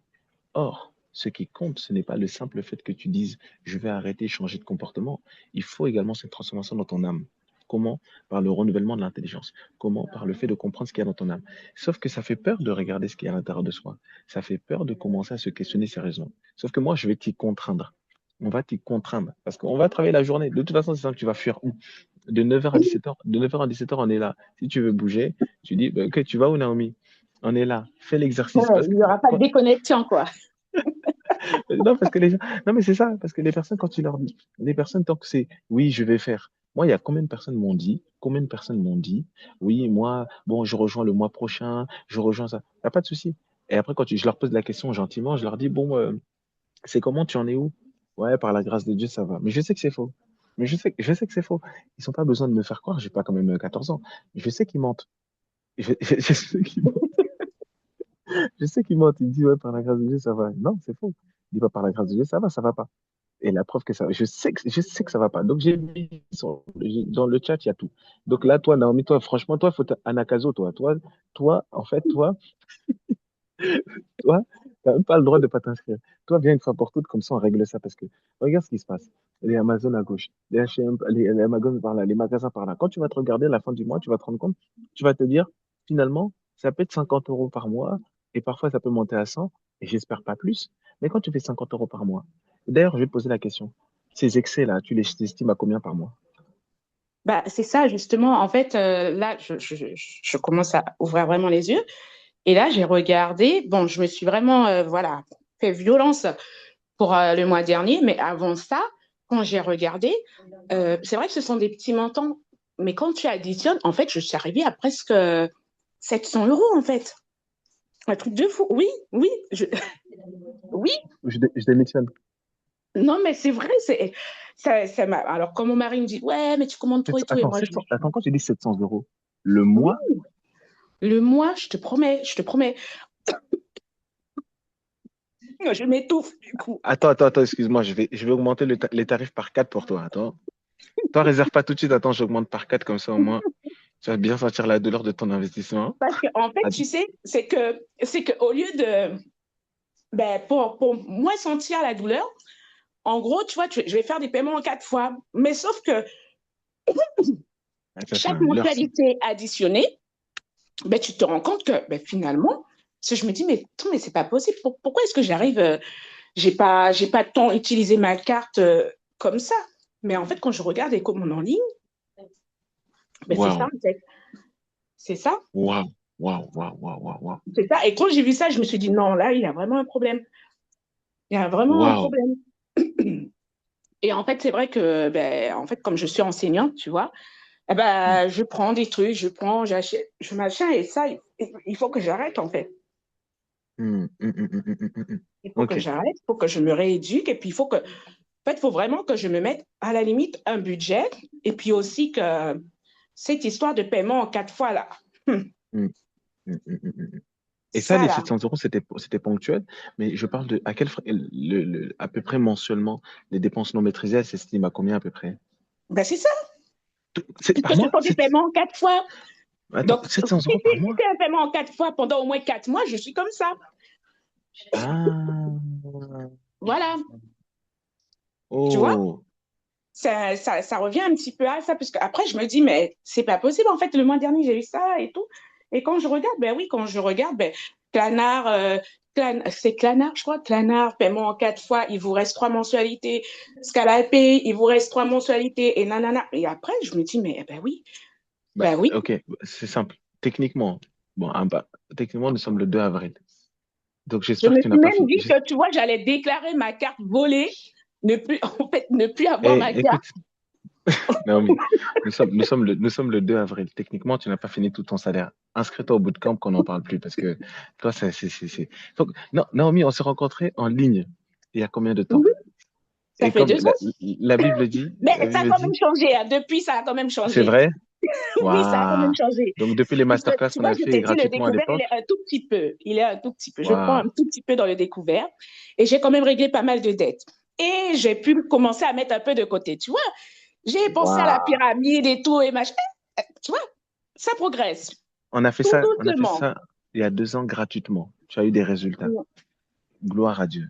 Or, ce qui compte, ce n'est pas le simple fait que tu dises je vais arrêter, changer de comportement. Il faut également cette transformation dans ton âme. Comment? Par le renouvellement de l'intelligence. Comment? Par le fait de comprendre ce qu'il y a dans ton âme. Sauf que ça fait peur de regarder ce qu'il y a à l'intérieur de soi. Ça fait peur de commencer à se questionner sérieusement. Sauf que moi, je vais t'y contraindre. On va t'y contraindre. Parce qu'on va travailler la journée. De toute façon, c'est simple, tu vas fuir où? De 9h à 17h. De 9h à 17h, on est là. Si tu veux bouger, tu dis, ben, ok, tu vas où, Naomi? On est là. Fais l'exercice. Ouais, Parce il que n'y aura pas de déconnexion, quoi. non, parce que les gens... Non, mais c'est ça, parce que les personnes, quand tu leur dis, les personnes, tant que c'est oui, je vais faire. Moi, il y a combien de personnes m'ont dit, oui, moi, bon, je rejoins le mois prochain, je rejoins ça. Il n'y a pas de souci. Et après, je leur pose la question gentiment, je leur dis, bon, c'est comment, tu en es où? Ouais, par la grâce de Dieu, ça va. Mais je sais que c'est faux. Mais je sais que c'est faux. Ils n'ont pas besoin de me faire croire, j'ai pas quand même 14 ans. Je sais qu'ils mentent. Je sais qu'ils mentent. Je sais qu'ils mentent. Ils disent, ouais, par la grâce de Dieu, ça va. Non, c'est faux. Ils disent pas par la grâce de Dieu, ça va pas. Et la preuve que ça, je sais que ça va pas. Donc j'ai mis dans le chat, il y a tout. Donc là, toi, Naomi, toi, franchement, toi, faut Anakazo, toi, en fait, toi, t'as même pas le droit de pas t'inscrire. Toi, viens une fois pour toutes, comme ça, on règle ça parce que regarde ce qui se passe. Les Amazon à gauche, les H&M, les Amazon par là, les magasins par là. Quand tu vas te regarder à la fin du mois, tu vas te rendre compte, tu vas te dire, finalement, ça peut être 50 euros par mois et parfois ça peut monter à 100 et j'espère pas plus. Mais quand tu fais 50 euros par mois, d'ailleurs, je vais te poser la question. Ces excès-là, tu les estimes à combien par mois? Bah, c'est ça, justement. En fait, là, je commence à ouvrir vraiment les yeux. Et là, j'ai regardé. Bon, je me suis vraiment, voilà, fait violence pour le mois dernier. Mais avant ça, quand j'ai regardé, c'est vrai que ce sont des petits montants. Mais quand tu additionnes, en fait, je suis arrivée à presque 700 euros, en fait. Un truc de fou. Oui, oui, oui. Je démissionne. Non, mais c'est vrai. Alors, quand mon mari me dit, ouais, mais tu commandes trop et tout. Et Attends, moi, 700, attends, quand tu dis 700 euros, le oui, mois, le mois, je te promets, je te promets. Je m'étouffe, du coup. attends, excuse-moi, je vais augmenter les tarifs par 4 pour toi. Attends. Toi, réserve pas tout de suite, attends, j'augmente par 4 comme ça au moins. Tu vas bien sentir la douleur de ton investissement. Parce qu'en fait, Ah, tu sais, c'est que au lieu de, ben, pour moins sentir la douleur, en gros, tu vois, je vais faire des paiements en 4 fois. Mais sauf que ça, c'est chaque un leurre, ça. mensualité additionnée, ben, tu te rends compte que ben, finalement, parce que je me dis, mais, attends, mais c'est pas possible. Pourquoi est-ce que j'arrive, j'ai pas tant utilisé ma carte comme ça. Mais en fait, quand je regarde les commandes en ligne, ben, c'est ça, Waouh, en fait. C'est ça, waouh, waouh, waouh, waouh, waouh, waouh. c'est ça. Et quand j'ai vu ça, je me suis dit, non, là, il y a vraiment un problème. Il y a vraiment un Waouh. problème. Et en fait, c'est vrai que, ben, en fait, comme je suis enseignante, tu vois, eh Mm, ben, je prends des trucs, j'achète, je machin, et ça, il faut que j'arrête, en fait. mm. Il faut que Ok. j'arrête, il faut que je me rééduque, et puis en fait, il faut vraiment que je me mette, à la limite, un budget, et puis aussi que cette histoire de paiement en 4 fois, là, Mm, mm. Et ça, ça, les là, 700 euros, c'était ponctuel, mais je parle de à quel à peu près mensuellement, les dépenses non maîtrisées, elles s'estiment à combien à peu près? ben, c'est ça, C'est puisque par ce mois? sont des paiements en 4 fois. Attends, Donc, 700 euros par si mois? c'est un paiement en 4 fois pendant au moins 4 mois, je suis comme ça. Ah, Voilà, tu vois? oh, Ça revient un petit peu à ça, parce qu'après, je me dis, mais c'est pas possible. En fait, le mois dernier, j'ai eu ça et tout. Et quand je regarde, ben oui, quand je regarde, ben, Clanard, c'est Clanard, je crois, Clanard, paiement en 4 fois, il vous reste 3 mensualités. Scalapay, il vous reste 3 mensualités, et nanana. Et après, je me dis, mais bah, ben oui. ok, c'est simple. Techniquement, bon, techniquement, nous sommes le 2 avril. Donc, Je j'espère me que tu suis n'as pas même fini. dit que, tu vois, j'allais déclarer ma carte volée, ne plus, en fait, ne plus avoir Eh, ma écoute, carte. Naomi, nous sommes le 2 avril. Techniquement, tu n'as pas fini tout ton salaire. Inscris-toi au bootcamp qu'on n'en parle plus parce que toi, Donc, non, Naomi, on s'est rencontrés en ligne il y a combien de temps? Mhm. Ça Et fait comme 2 ans. Mais La ça a Bible quand même dit, changé, hein. Depuis, ça a quand même c'est changé. vrai? Oui, ça a quand même Waouh! changé. Donc, depuis les Puisque, masterclass tu qu'on vois, a je fait t'ai dit, le gratuitement à découvert, il est l'époque, un tout petit peu. Il est un tout petit peu. Je prends waouh! un tout petit peu dans le découvert. Et j'ai quand même réglé pas mal de dettes. Et j'ai pu commencer à mettre un peu de côté. Tu vois, j'ai pensé à la Waouh! pyramide et tout, et machin. Tu vois, ça progresse. Tout On a fait doucement. ça il y a 2 ans gratuitement. Tu as eu des résultats. Gloire à Dieu.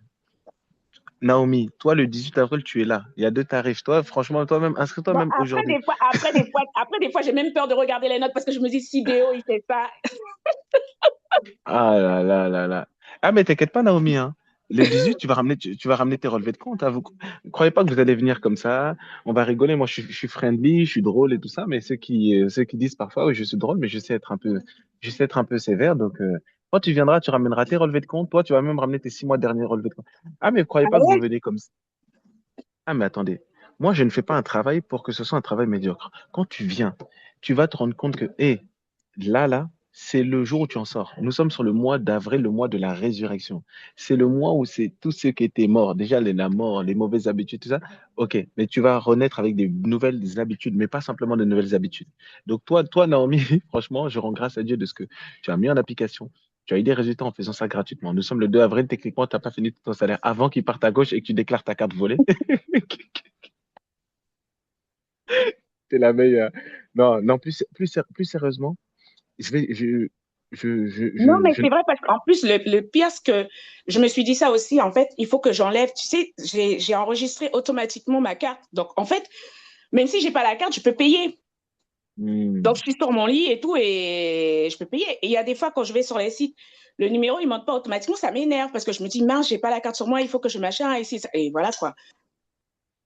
Naomi, toi, le 18 avril, tu es là. Il y a 2 tarifs. Toi, franchement, toi-même, inscris-toi Bon, même aujourd'hui. après, des fois, j'ai même peur de regarder les notes parce que je me dis, si Déo, il fait ça. Ah là là là là. Ah, mais t'inquiète pas, Naomi, hein. Le 18, tu vas ramener tes relevés de compte, hein. Vous ne croyez pas que vous allez venir comme ça. On va rigoler. Moi, je suis friendly, je suis drôle et tout ça. Mais ceux qui disent parfois, oui, je suis drôle, mais je sais être un peu sévère. Donc, quand tu viendras, tu ramèneras tes relevés de compte. Toi, tu vas même ramener tes 6 mois derniers relevés de compte. Ah, mais ne croyez Ah pas que vous ouais? venez comme ça. Ah, mais attendez. Moi, je ne fais pas un travail pour que ce soit un travail médiocre. Quand tu viens, tu vas te rendre compte que, hé, là, c'est le jour où tu en sors. Nous sommes sur le mois d'avril, le mois de la résurrection. C'est le mois où c'est tous ceux qui étaient morts, déjà la mort, les mauvaises habitudes, tout ça. Ok, mais tu vas renaître avec des nouvelles habitudes, mais pas simplement de nouvelles habitudes. Donc toi, Naomi, franchement, je rends grâce à Dieu de ce que tu as mis en application. Tu as eu des résultats en faisant ça gratuitement. Nous sommes le 2 avril, techniquement, tu n'as pas fini tout ton salaire avant qu'il parte à gauche et que tu déclares ta carte volée. C'est la meilleure. Non, non, plus sérieusement, je vais, Non, mais je- c'est vrai parce qu'en plus, le pire, c'est que je me suis dit ça aussi, en fait, il faut que j'enlève, tu sais, j'ai enregistré automatiquement ma carte. Donc, en fait, même si j'ai pas la carte, je peux payer. Donc, Hmm. je suis sur mon lit et tout et je peux payer. Et il y a des fois, quand je vais sur les sites, le numéro, il ne monte pas automatiquement, ça m'énerve parce que je me dis, mince, j'ai pas la carte sur moi, il faut que je machin ici. Et voilà quoi.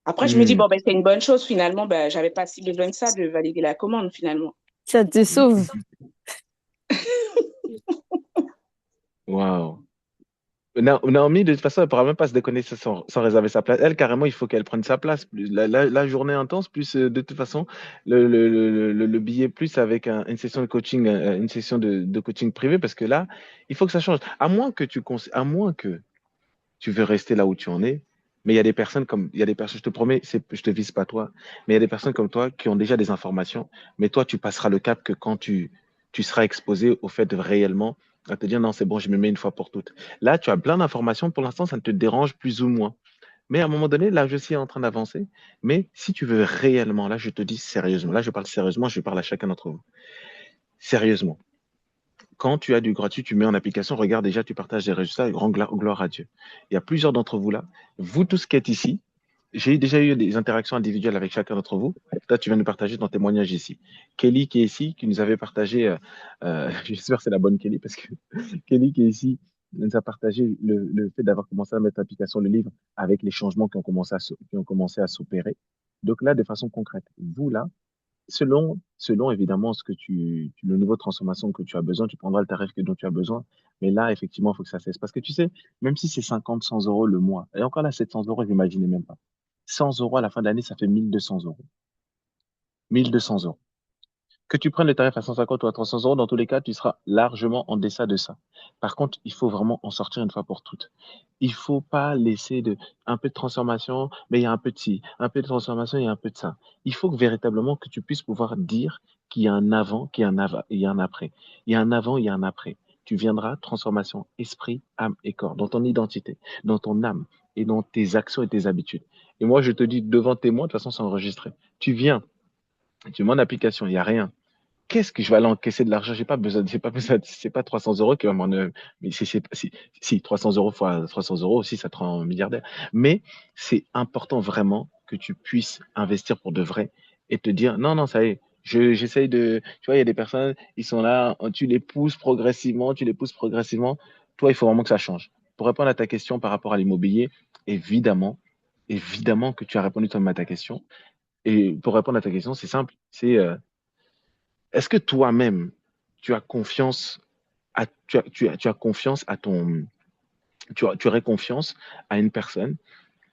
Après, je me dis, Hmm. bon, ben, c'est une bonne chose finalement. Ben, j'avais pas si besoin de ça, de valider la commande finalement. Ça te sauve. Waouh. Naomi, de toute façon, elle ne pourra même pas se déconnecter sans réserver sa place. Elle, carrément, il faut qu'elle prenne sa place. La journée intense, plus de toute façon, le billet plus avec une session de coaching, une session de coaching privé, parce que là, il faut que ça change. À moins que tu veux rester là où tu en es. Mais il y a des personnes, je te promets, je te vise pas toi, mais il y a des personnes comme toi qui ont déjà des informations, mais toi, tu passeras le cap que quand tu seras exposé au fait de réellement à te dire non, c'est bon, je me mets une fois pour toutes. Là, tu as plein d'informations, pour l'instant, ça ne te dérange plus ou moins. Mais à un moment donné, là, je suis en train d'avancer. Mais si tu veux réellement, là, je te dis sérieusement, là, je parle sérieusement, je parle à chacun d'entre vous. Sérieusement, quand tu as du gratuit, tu mets en application, regarde déjà, tu partages des résultats, et gloire à Dieu. Il y a plusieurs d'entre vous là. Vous tous qui êtes ici, j'ai déjà eu des interactions individuelles avec chacun d'entre vous. Toi, tu viens de partager ton témoignage ici. Kelly qui est ici, qui nous avait partagé, j'espère que c'est la bonne Kelly, parce que Kelly qui est ici, nous a partagé le fait d'avoir commencé à mettre en application le livre avec les changements qui ont commencé à s'opérer. Donc là, de façon concrète, vous là, selon évidemment le niveau de transformation que tu as besoin, tu prendras le tarif dont tu as besoin. Mais là, effectivement, il faut que ça cesse. Parce que tu sais, même si c'est 50, 100 euros le mois, et encore là, 700 euros, j'imaginais même pas. 100 euros à la fin de l'année, ça fait 1200 euros. 1200 euros. Que tu prennes le tarif à 150 ou à 300 euros, dans tous les cas, tu seras largement en deçà de ça. Par contre, il faut vraiment en sortir une fois pour toutes. Il faut pas laisser un peu de transformation, mais il y a un peu de ci, un peu de transformation, il y a un peu de ça. Il faut que véritablement que tu puisses pouvoir dire qu'il y a un avant, qu'il y a un avant, il y a un après. Il y a un avant, il y a un après. Tu viendras, transformation, esprit, âme et corps, dans ton identité, dans ton âme et dans tes actions et tes habitudes. Et moi, je te dis devant témoin, de toute façon, c'est enregistré. Tu viens, tu mets en application, il n'y a rien. Qu'est-ce que je vais aller encaisser de l'argent? J'ai pas besoin, c'est pas 300 euros qui va mais si 300 euros fois 300 euros aussi, ça te rend milliardaire. Mais c'est important vraiment que tu puisses investir pour de vrai et te dire, non, non, ça y est, j'essaye tu vois, il y a des personnes, ils sont là, tu les pousses progressivement, tu les pousses progressivement. Toi, il faut vraiment que ça change. Pour répondre à ta question par rapport à l'immobilier, évidemment, évidemment que tu as répondu toi-même à ta question. Et pour répondre à ta question, c'est simple, est-ce que toi-même, tu as confiance tu as confiance à tu aurais confiance à une personne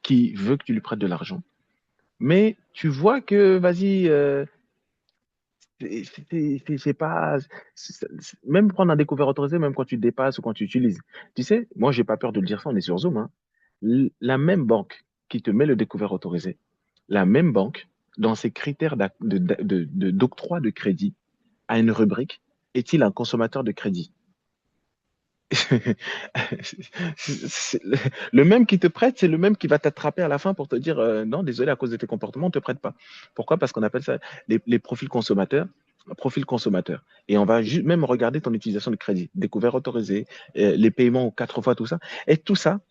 qui veut que tu lui prêtes de l'argent Mais tu vois que, vas-y, c'est pas. Même prendre un découvert autorisé, même quand tu dépasses ou quand tu utilises. Tu sais, moi, j'ai pas peur de le dire ça, on est sur Zoom, hein. La même banque qui te met le découvert autorisé, la même banque, dans ses critères d'octroi de crédit, a une rubrique: est-il un consommateur de crédit? C'est le même qui te prête, c'est le même qui va t'attraper à la fin pour te dire non, désolé, à cause de tes comportements, on ne te prête pas. Pourquoi? Parce qu'on appelle ça les profils consommateurs. Profil consommateur. Et on va même regarder ton utilisation de crédit, découvert autorisé, les paiements aux 4 fois, tout ça. Et tout ça,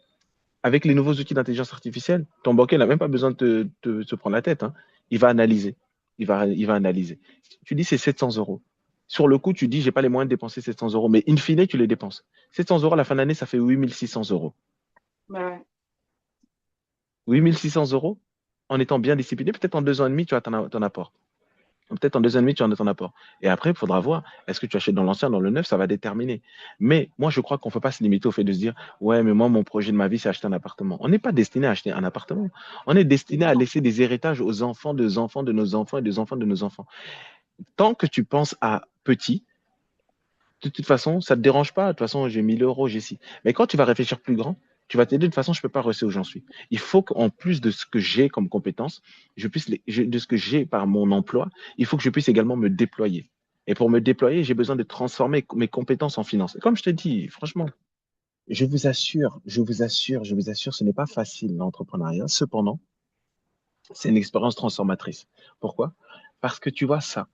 avec les nouveaux outils d'intelligence artificielle, ton banquier n'a même pas besoin de se prendre la tête, hein. Il va analyser. Il va analyser. Tu dis c'est 700 euros. Sur le coup, tu dis j'ai pas les moyens de dépenser 700 euros, mais in fine, tu les dépenses. 700 euros à la fin d'année, ça fait 8600 euros. Bah ouais. 8600 euros, en étant bien discipliné, peut-être en 2 ans et demi, tu as ton apport. Peut-être en 2 ans et demi, tu en as ton apport. Et après, il faudra voir, est-ce que tu achètes dans l'ancien, dans le neuf, ça va déterminer. Mais moi, je crois qu'on ne peut pas se limiter au fait de se dire, ouais, mais moi, mon projet de ma vie, c'est acheter un appartement. On n'est pas destiné à acheter un appartement. On est destiné à laisser des héritages aux enfants, des enfants de nos enfants et des enfants de nos enfants. Tant que tu penses à petit, de toute façon, ça ne te dérange pas. De toute façon, j'ai 1000 euros, j'ai ci. Mais quand tu vas réfléchir plus grand, tu vas te dire, de toute façon, je ne peux pas rester où j'en suis. Il faut qu'en plus de ce que j'ai comme compétences, de ce que j'ai par mon emploi, il faut que je puisse également me déployer. Et pour me déployer, j'ai besoin de transformer mes compétences en finance. Et comme je te dis, franchement, je vous assure, je vous assure, je vous assure, ce n'est pas facile l'entrepreneuriat. Cependant, c'est une expérience transformatrice. Pourquoi? Parce que tu vois ça,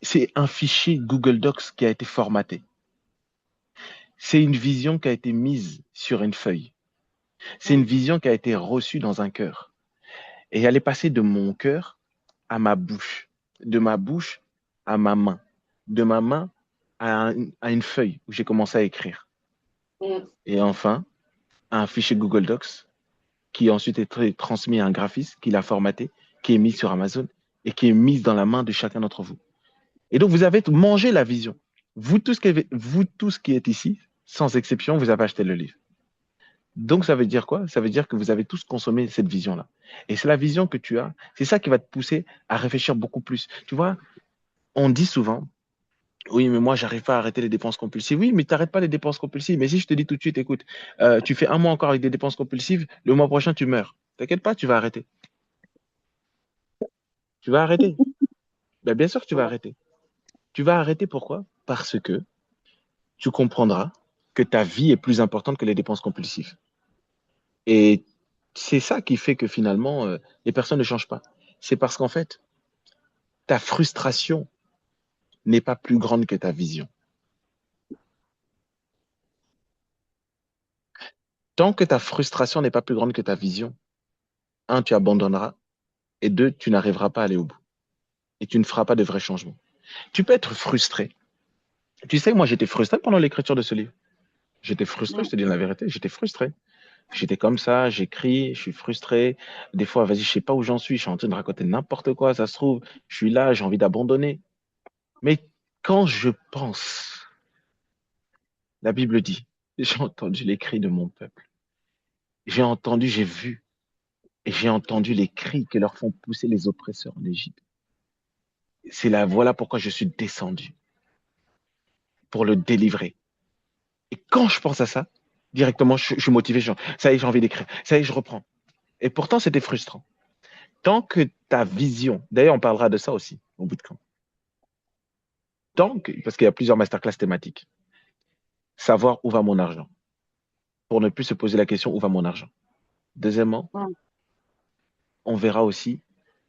c'est un fichier Google Docs qui a été formaté. C'est une vision qui a été mise sur une feuille. C'est une vision qui a été reçue dans un cœur. Et elle est passée de mon cœur à ma bouche, de ma bouche à ma main, de ma main à une feuille où j'ai commencé à écrire. Mm. Et enfin, à un fichier Google Docs qui a ensuite été transmis à un graphiste, qui l'a formaté, qui est mis sur Amazon et qui est mis dans la main de chacun d'entre vous. Et donc, vous avez mangé la vision. Vous tous qui êtes ici, sans exception, vous avez acheté le livre. Donc, ça veut dire quoi? Ça veut dire que vous avez tous consommé cette vision-là. Et c'est la vision que tu as, c'est ça qui va te pousser à réfléchir beaucoup plus. Tu vois, on dit souvent, oui, mais moi, j'arrive pas à arrêter les dépenses compulsives. Oui, mais tu n'arrêtes pas les dépenses compulsives. Mais si je te dis tout de suite, écoute, tu fais un mois encore avec des dépenses compulsives, le mois prochain, tu meurs. T'inquiète pas, tu vas arrêter. Tu vas arrêter. Ben, bien sûr que tu vas arrêter. Tu vas arrêter pourquoi? Parce que tu comprendras que ta vie est plus importante que les dépenses compulsives. Et c'est ça qui fait que finalement, les personnes ne changent pas. C'est parce qu'en fait, ta frustration n'est pas plus grande que ta vision. Tant que ta frustration n'est pas plus grande que ta vision, un, tu abandonneras, et deux, tu n'arriveras pas à aller au bout. Et tu ne feras pas de vrais changements. Tu peux être frustré. Tu sais, moi, j'étais frustré pendant l'écriture de ce livre. J'étais frustré, Mm. je te dis la vérité, j'étais frustré. J'étais comme ça, j'écris, je suis frustré. Des fois, vas-y, je sais pas où j'en suis, je suis en train de raconter n'importe quoi, ça se trouve, je suis là, j'ai envie d'abandonner. Mais quand je pense, la Bible dit, j'ai entendu les cris de mon peuple. J'ai entendu, j'ai vu, et j'ai entendu les cris que leur font pousser les oppresseurs en Égypte. Voilà pourquoi je suis descendu, pour le délivrer. Et quand je pense à ça, directement, je suis motivé, ça y est, j'ai envie d'écrire, ça y est, je reprends. Et pourtant, c'était frustrant. Tant que ta vision, d'ailleurs, on parlera de ça aussi au bout de camp. Parce qu'il y a plusieurs masterclass thématiques, savoir où va mon argent, pour ne plus se poser la question où va mon argent. Deuxièmement, Mm. on verra aussi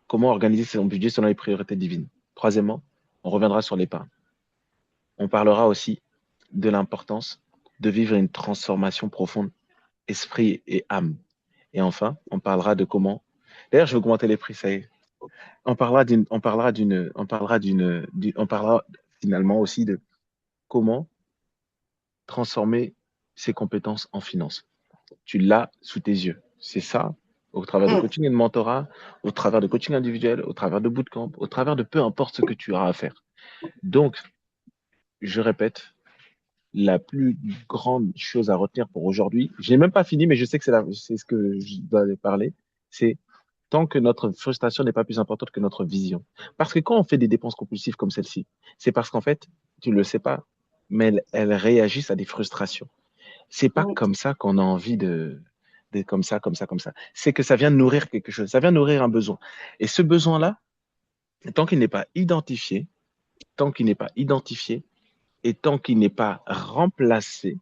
comment organiser son budget selon les priorités divines. Troisièmement, on reviendra sur l'épargne. On parlera aussi de l'importance de vivre une transformation profonde, esprit et âme. Et enfin, on parlera de comment. D'ailleurs, je vais augmenter les prix, ça y est. On parlera finalement aussi de comment transformer ses compétences en finance. Tu l'as sous tes yeux. C'est ça, au travers de Mm. coaching et de mentorat, au travers de coaching individuel, au travers de bootcamp, au travers de peu importe ce que tu auras à faire. Donc, je répète, la plus grande chose à retenir pour aujourd'hui, je n'ai même pas fini, mais je sais que c'est ce que je dois parler, c'est tant que notre frustration n'est pas plus importante que notre vision. Parce que quand on fait des dépenses compulsives comme celle-ci, c'est parce qu'en fait, tu ne le sais pas, mais elles réagissent à des frustrations. C'est pas Mm. comme ça qu'on a envie de comme ça, comme ça, comme ça. C'est que ça vient nourrir quelque chose, ça vient nourrir un besoin. Et ce besoin-là, tant qu'il n'est pas identifié, tant qu'il n'est pas identifié et tant qu'il n'est pas remplacé,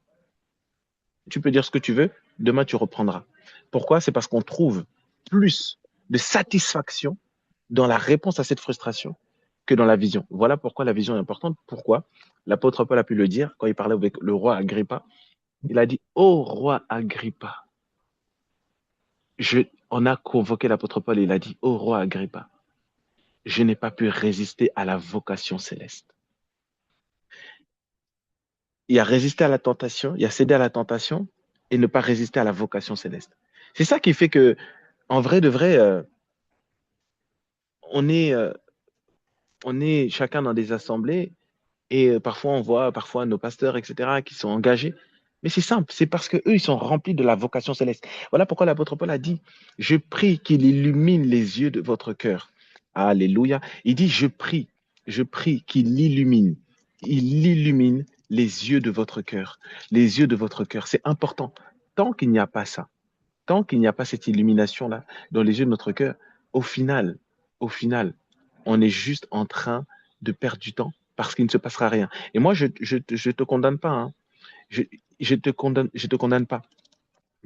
tu peux dire ce que tu veux, demain tu reprendras. Pourquoi? C'est parce qu'on trouve plus de satisfaction dans la réponse à cette frustration que dans la vision. Voilà pourquoi la vision est importante. Pourquoi? L'apôtre Paul a pu le dire quand il parlait avec le roi Agrippa. Il a dit, ô roi Agrippa, on a convoqué l'apôtre Paul et il a dit, ô roi Agrippa, je n'ai pas pu résister à la vocation céleste. Il a résisté à la tentation, il a cédé à la tentation et ne pas résister à la vocation céleste. C'est ça qui fait que, en vrai de vrai, on est, euh, on est chacun dans des assemblées et parfois on voit parfois nos pasteurs, etc., qui sont engagés. Mais c'est simple, c'est parce qu'eux, ils sont remplis de la vocation céleste. Voilà pourquoi l'apôtre Paul a dit, je prie qu'il illumine les yeux de votre cœur. Alléluia. Il dit, je prie qu'il illumine. Il illumine les yeux de votre cœur. Les yeux de votre cœur. C'est important. Tant qu'il n'y a pas ça, tant qu'il n'y a pas cette illumination-là dans les yeux de notre cœur, au final, au final, on est juste en train de perdre du temps parce qu'il ne se passera rien. Et moi, je te condamne pas, hein. Je, je te condamne pas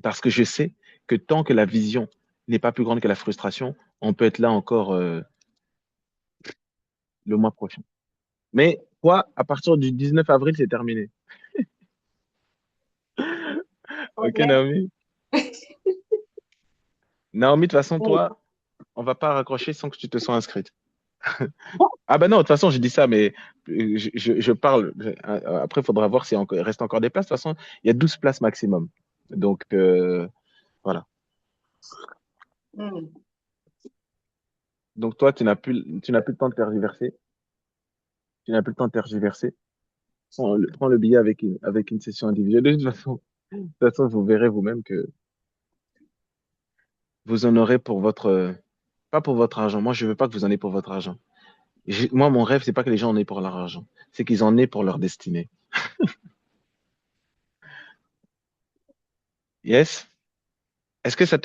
parce que je sais que tant que la vision n'est pas plus grande que la frustration, on peut être là encore le mois prochain. Mais quoi, à partir du 19 avril, c'est terminé. Ok, Ouais. Naomi? Naomi, de toute façon, toi, on va pas raccrocher sans que tu te sois inscrite. Ah ben non, de toute façon, je dis ça, mais je parle. Après, il faudra voir s'il reste encore des places. De toute façon, il y a 12 places maximum. Donc, voilà. Mm. Donc, toi, tu n'as plus le temps de tergiverser. Tu n'as plus le temps de tergiverser. Prends le billet avec une session individuelle. De toute façon, vous verrez vous-même que vous en aurez pour votre, pas pour votre argent. Moi, je veux pas que vous en ayez pour votre argent. Moi, mon rêve, c'est pas que les gens en aient pour leur argent. C'est qu'ils en aient pour leur destinée. Yes? Est-ce que ça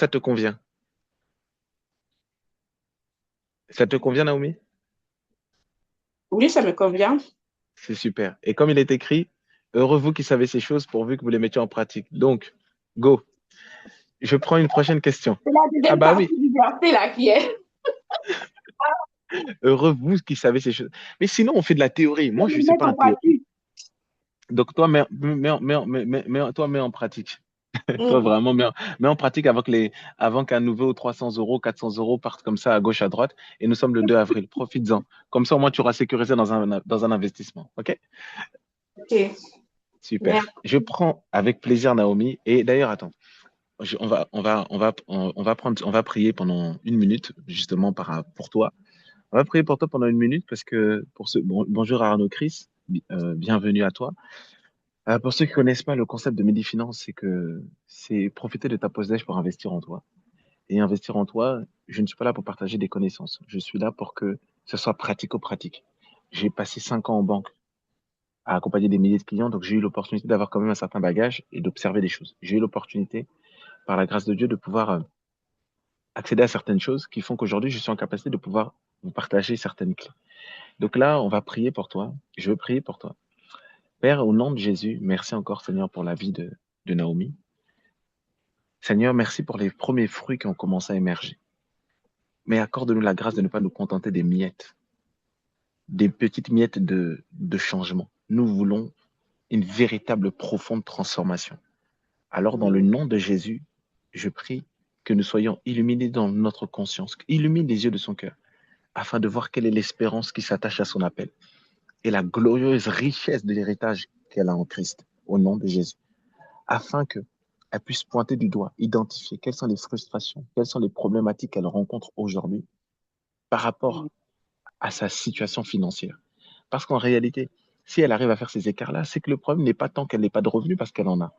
te convient? Ça te convient, Naomi? Oui, ça me convient. C'est super. Et comme il est écrit, heureux vous qui savez ces choses pourvu que vous les mettiez en pratique. Donc, go. Je prends une prochaine question. C'est la Ah deuxième bah oui, partie du verset là qui est. heureux vous qui savez ces choses. Mais sinon, on fait de la théorie. Je Moi, je ne me suis mets pas un en théoricien. pratique. Donc, toi, toi, mets en pratique. Toi, Mm. vraiment, mets en pratique avant qu'un nouveau 300 euros, 400 euros partent comme ça à gauche, à droite. Et nous sommes le 2 avril. Profites-en. Comme ça, au moins, tu auras sécurisé dans un investissement. OK? Ok. Super. Merci. Je prends avec plaisir, Naomi. Et d'ailleurs, attends. On va prier pendant une minute, justement, pour toi. On va prier pour toi pendant une minute parce que bonjour à Arnaud Chris, bienvenue à toi. Pour ceux qui connaissent pas le concept de Midi Finance, c'est profiter de ta pause déj pour investir en toi. Et investir en toi, je ne suis pas là pour partager des connaissances. Je suis là pour que ce soit pratico-pratique. J'ai passé 5 ans en banque à accompagner des milliers de clients, donc j'ai eu l'opportunité d'avoir quand même un certain bagage et d'observer des choses. J'ai eu l'opportunité, par la grâce de Dieu, de pouvoir accéder à certaines choses qui font qu'aujourd'hui, je suis en capacité de pouvoir vous partager certaines clés. Donc là, on va prier pour toi. Je veux prier pour toi. Père, au nom de Jésus, merci encore, Seigneur, pour la vie de Naomi. Seigneur, merci pour les premiers fruits qui ont commencé à émerger. Mais accorde-nous la grâce de ne pas nous contenter des miettes, des petites miettes de changement. Nous voulons une véritable profonde transformation. Alors, dans le nom de Jésus, je prie que nous soyons illuminés dans notre conscience, illumine les yeux de son cœur, afin de voir quelle est l'espérance qui s'attache à son appel et la glorieuse richesse de l'héritage qu'elle a en Christ, au nom de Jésus, afin qu'elle puisse pointer du doigt, identifier quelles sont les frustrations, quelles sont les problématiques qu'elle rencontre aujourd'hui par rapport à sa situation financière. Parce qu'en réalité, si elle arrive à faire ces écarts-là, c'est que le problème n'est pas tant qu'elle n'ait pas de revenus parce qu'elle en a,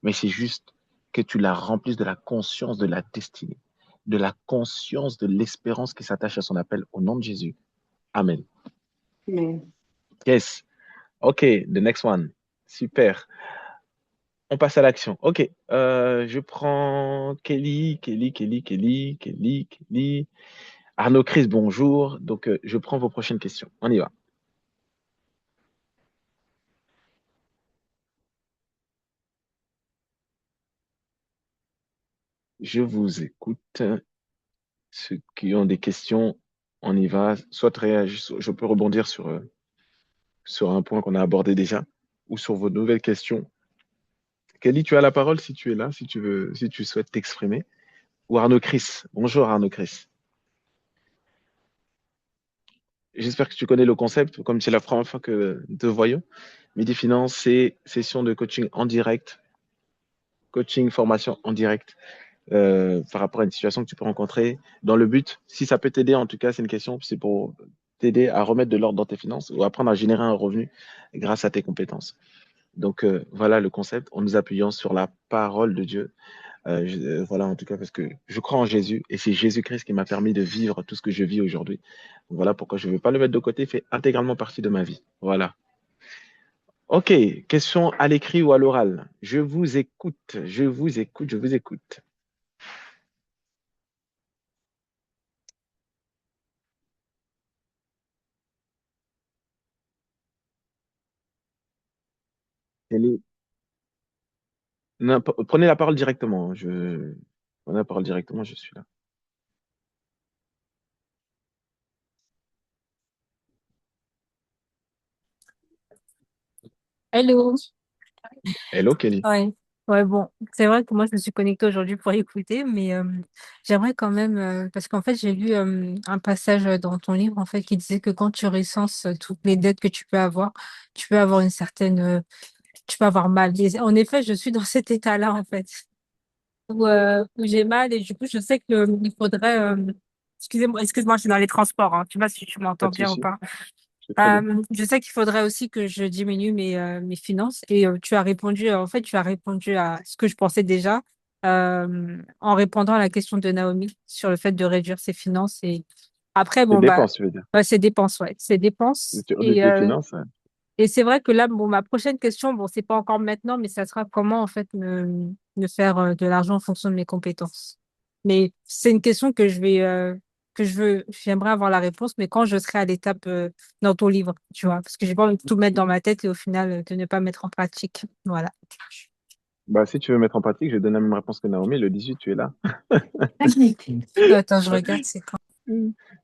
mais c'est juste que tu la remplisses de la conscience de la destinée. de la conscience, de l'espérance qui s'attache à son appel au nom de Jésus. Amen. Amen. Yes. OK, the next one. Super. On passe à l'action. OK. Je prends Kelly. Arnaud Chris, bonjour. Donc, je prends vos prochaines questions. On y va. Je vous écoute. Ceux qui ont des questions, on y va. Soit réagir, je peux rebondir sur un point qu'on a abordé déjà ou sur vos nouvelles questions. Kelly, tu as la parole si tu es là, si tu veux, si tu souhaites t'exprimer. Ou Arnaud Chris. Bonjour Arnaud Chris. J'espère que tu connais le concept, comme c'est la première fois que nous te voyons. Midi Finance, c'est session de coaching en direct, coaching, formation en direct par rapport à une situation que tu peux rencontrer. Dans le but, si ça peut t'aider, en tout cas, c'est une question, c'est pour t'aider à remettre de l'ordre dans tes finances ou apprendre à générer un revenu grâce à tes compétences. Donc voilà le concept, en nous appuyant sur la parole de Dieu. Voilà, en tout cas, parce que je crois en Jésus et c'est Jésus-Christ qui m'a permis de vivre tout ce que je vis aujourd'hui. Voilà pourquoi je ne veux pas le mettre de côté, il fait intégralement partie de ma vie. Voilà. Ok, question à l'écrit ou à l'oral. Je vous écoute. Elle est- Prenez la parole directement. Prenez la parole directement, je suis là. Hello. Hello, Kelly. Ouais. Ouais, bon, c'est vrai que moi je me suis connectée aujourd'hui pour écouter, mais j'aimerais quand même parce qu'en fait j'ai lu un passage dans ton livre en fait qui disait que quand tu recenses toutes les dettes que tu peux avoir une certaine tu peux avoir mal. Et en effet, je suis dans cet état-là en fait où j'ai mal et du coup je sais que il faudrait excuse-moi, je suis dans les transports, hein. Tu vois si tu Pas m'entends de bien ou souci. pas. C'est très bien. Je sais qu'il faudrait aussi que je diminue mes finances et tu as répondu, en fait, tu as répondu à ce que je pensais déjà en répondant à la question de Naomi sur le fait de réduire ses finances. Et après, Les bon, bah, dépenses, tu veux dire. ouais, c'est dépenses, ouais, c'est dépenses. Les finances, ouais. Et c'est vrai que là, bon, ma prochaine question, bon, c'est pas encore maintenant, mais ça sera comment, en fait, me faire de l'argent en fonction de mes compétences. Mais c'est une question que j'aimerais avoir la réponse, mais quand je serai à l'étape, dans ton livre, tu vois, parce que j'ai pas envie de tout mettre dans ma tête et au final, de ne pas mettre en pratique. Voilà. Bah, si tu veux mettre en pratique, je donne la même réponse que Naomi. Le 18, tu es là. Attends, je regarde, c'est quand.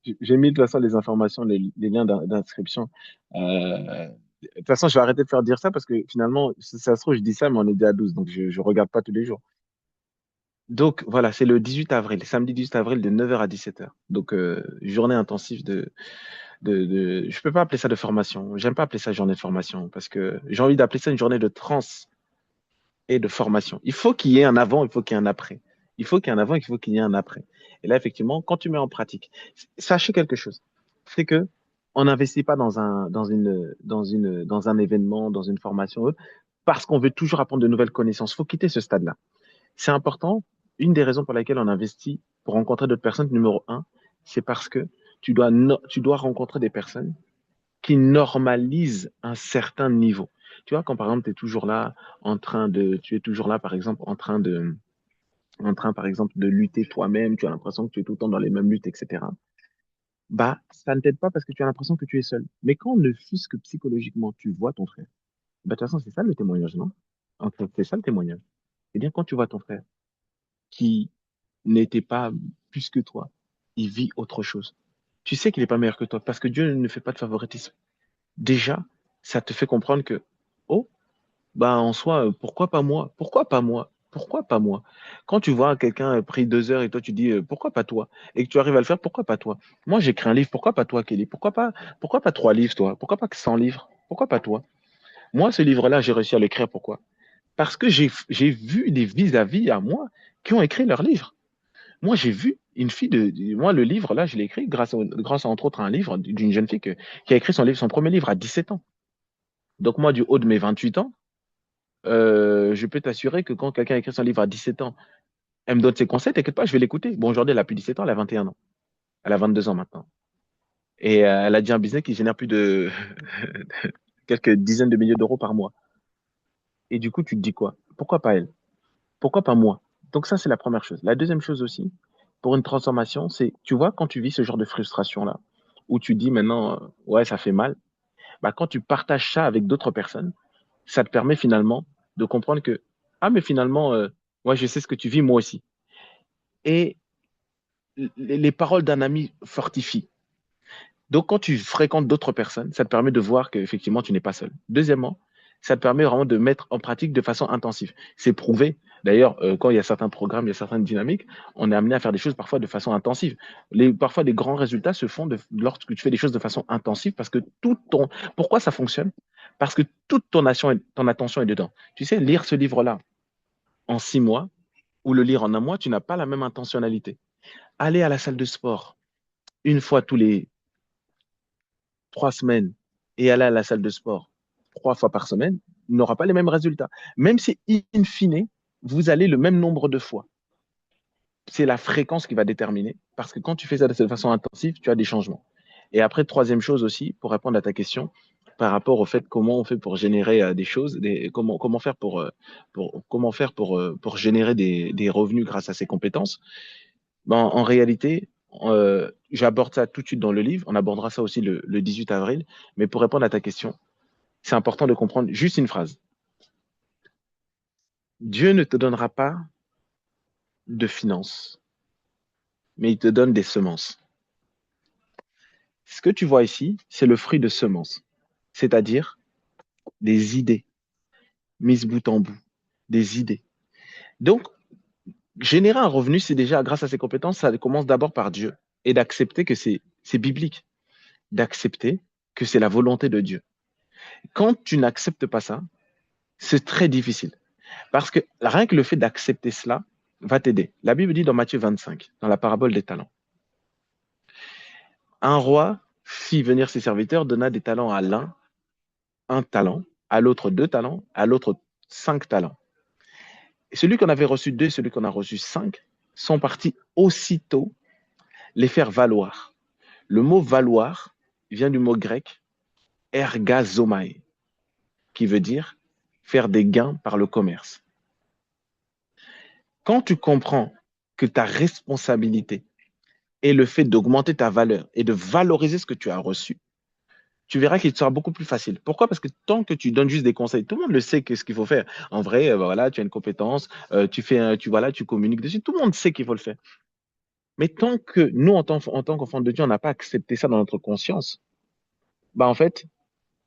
J'ai mis de toute façon les informations, les liens d'inscription. De toute façon, je vais arrêter de faire dire ça parce que finalement, si ça se trouve, je dis ça, mais on est déjà à 12, donc je ne regarde pas tous les jours. Donc voilà, c'est le 18 avril, samedi 18 avril de 9h à 17h. Donc journée intensive je peux pas appeler ça de formation. J'aime pas appeler ça journée de formation parce que j'ai envie d'appeler ça une journée de trans et de formation. Il faut qu'il y ait un avant, il faut qu'il y ait un après. Il faut qu'il y ait un avant, il faut qu'il y ait un après. Et là, effectivement, quand tu mets en pratique, sachez quelque chose, c'est que on n'investit pas dans un événement, dans une formation, parce qu'on veut toujours apprendre de nouvelles connaissances. Il faut quitter ce stade-là. C'est important. Une des raisons pour laquelle on investit pour rencontrer d'autres personnes, numéro un, c'est parce que tu dois rencontrer des personnes qui normalise un certain niveau. Tu vois, quand par exemple, tu es toujours là, par exemple, par exemple, de lutter toi-même, tu as l'impression que tu es tout le temps dans les mêmes luttes, etc. Bah, ça ne t'aide pas parce que tu as l'impression que tu es seul. Mais quand ne fût-ce que psychologiquement, tu vois ton frère, bah, de toute façon, c'est ça le témoignage, non? En fait, c'est ça le témoignage. Eh bien, quand tu vois ton frère qui n'était pas plus que toi, il vit autre chose. Tu sais qu'il n'est pas meilleur que toi parce que Dieu ne fait pas de favoritisme. Déjà, ça te fait comprendre que, oh, bah en soi, pourquoi pas moi? Pourquoi pas moi? Pourquoi pas moi? Quand tu vois quelqu'un pris 2 heures et toi tu dis pourquoi pas toi? Et que tu arrives à le faire, pourquoi pas toi? Moi j'écris un livre, pourquoi pas toi, Kelly? Pourquoi pas 3 livres, toi? Pourquoi pas que 100 livres? Pourquoi pas toi? Moi, ce livre-là, j'ai réussi à l'écrire, pourquoi? Parce que j'ai vu des vis-à-vis à moi qui ont écrit leur livre. Moi, j'ai vu une fille moi, le livre, là, je l'ai écrit grâce à, entre autres, un livre d'une jeune fille qui a écrit son premier livre à 17 ans. Donc, moi, du haut de mes 28 ans, je peux t'assurer que quand quelqu'un écrit son livre à 17 ans, Elle me donne ses conseils, t'inquiète pas, je vais l'écouter. Bon, aujourd'hui, elle a plus 17 ans, elle a 21 ans. Elle a 22 ans maintenant. Et elle a dit un business qui génère plus de quelques dizaines de milliers d'euros par mois. Et du coup, tu te dis quoi? Pourquoi pas elle? Pourquoi pas moi? Donc ça, c'est la première chose. La deuxième chose aussi, pour une transformation, c'est, tu vois, quand tu vis ce genre de frustration-là, où tu dis maintenant, ouais, ça fait mal, bah, quand tu partages ça avec d'autres personnes, ça te permet finalement de comprendre que, ah, mais finalement, ouais, je sais ce que tu vis, moi aussi. Et les paroles d'un ami fortifient. Donc, quand tu fréquentes d'autres personnes, ça te permet de voir qu'effectivement, tu n'es pas seul. Deuxièmement, ça te permet vraiment de mettre en pratique de façon intensive. C'est prouvé. D'ailleurs, quand il y a certains programmes, il y a certaines dynamiques, on est amené à faire des choses parfois de façon intensive. Parfois, des grands résultats se font lorsque tu fais des choses de façon intensive parce que Pourquoi ça fonctionne? Parce que toute ton attention est dedans. Tu sais, lire ce livre-là en 6 mois ou le lire en un mois, tu n'as pas la même intentionnalité. Aller à la salle de sport une fois tous les 3 semaines et aller à la salle de sport 3 fois par semaine n'aura pas les mêmes résultats. Même si, in fine, vous allez le même nombre de fois. C'est la fréquence qui va déterminer. Parce que quand tu fais ça de cette façon intensive, tu as des changements. Et après, troisième chose aussi, pour répondre à ta question, par rapport au fait comment on fait pour générer des choses, comment faire pour générer des revenus grâce à ses compétences. Ben, en réalité, j'aborde ça tout de suite dans le livre. On abordera ça aussi le 18 avril. Mais pour répondre à ta question, c'est important de comprendre juste une phrase. Dieu ne te donnera pas de finances, mais il te donne des semences. Ce que tu vois ici, c'est le fruit de semences, c'est-à-dire des idées mises bout en bout, des idées. Donc, générer un revenu, c'est déjà grâce à ses compétences, ça commence d'abord par Dieu et d'accepter que c'est biblique, d'accepter que c'est la volonté de Dieu. Quand tu n'acceptes pas ça, c'est très difficile. Parce que rien que le fait d'accepter cela va t'aider. La Bible dit dans Matthieu 25, dans la parabole des talents, un roi fit venir ses serviteurs, donna des talents à l'un, 1 talent, à l'autre 2 talents, à l'autre 5 talents. Et celui qu'on avait reçu 2, celui qu'on a reçu 5, sont partis aussitôt les faire valoir. Le mot valoir vient du mot grec ergazomai, qui veut dire faire des gains par le commerce. Quand tu comprends que ta responsabilité est le fait d'augmenter ta valeur et de valoriser ce que tu as reçu, tu verras qu'il te sera beaucoup plus facile. Pourquoi? Parce que tant que tu donnes juste des conseils, tout le monde le sait ce qu'il faut faire. En vrai, voilà, tu as une compétence, tu communiques dessus, tout le monde sait qu'il faut le faire. Mais tant que nous, en tant qu'enfants de Dieu, on n'a pas accepté ça dans notre conscience, bah en fait,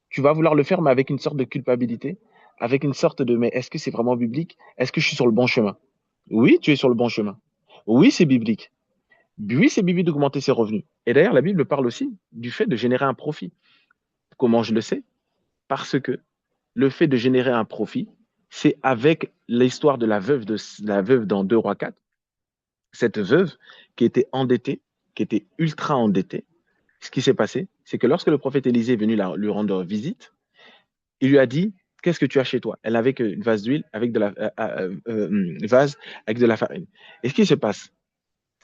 tu vas vouloir le faire, mais avec une sorte de culpabilité, avec une sorte de, mais est-ce que c'est vraiment biblique? Est-ce que je suis sur le bon chemin? Oui, tu es sur le bon chemin. Oui, c'est biblique. Oui, c'est biblique d'augmenter ses revenus. Et d'ailleurs, la Bible parle aussi du fait de générer un profit. Comment je le sais? Parce que le fait de générer un profit, c'est avec l'histoire de la veuve dans 2 Rois 4, cette veuve qui était endettée, qui était ultra endettée. Ce qui s'est passé, c'est que lorsque le prophète Élisée est venu lui rendre visite, il lui a dit, qu'est-ce que tu as chez toi? Elle n'avait qu'une vase d'huile avec vase avec de la farine. Et ce qui se passe,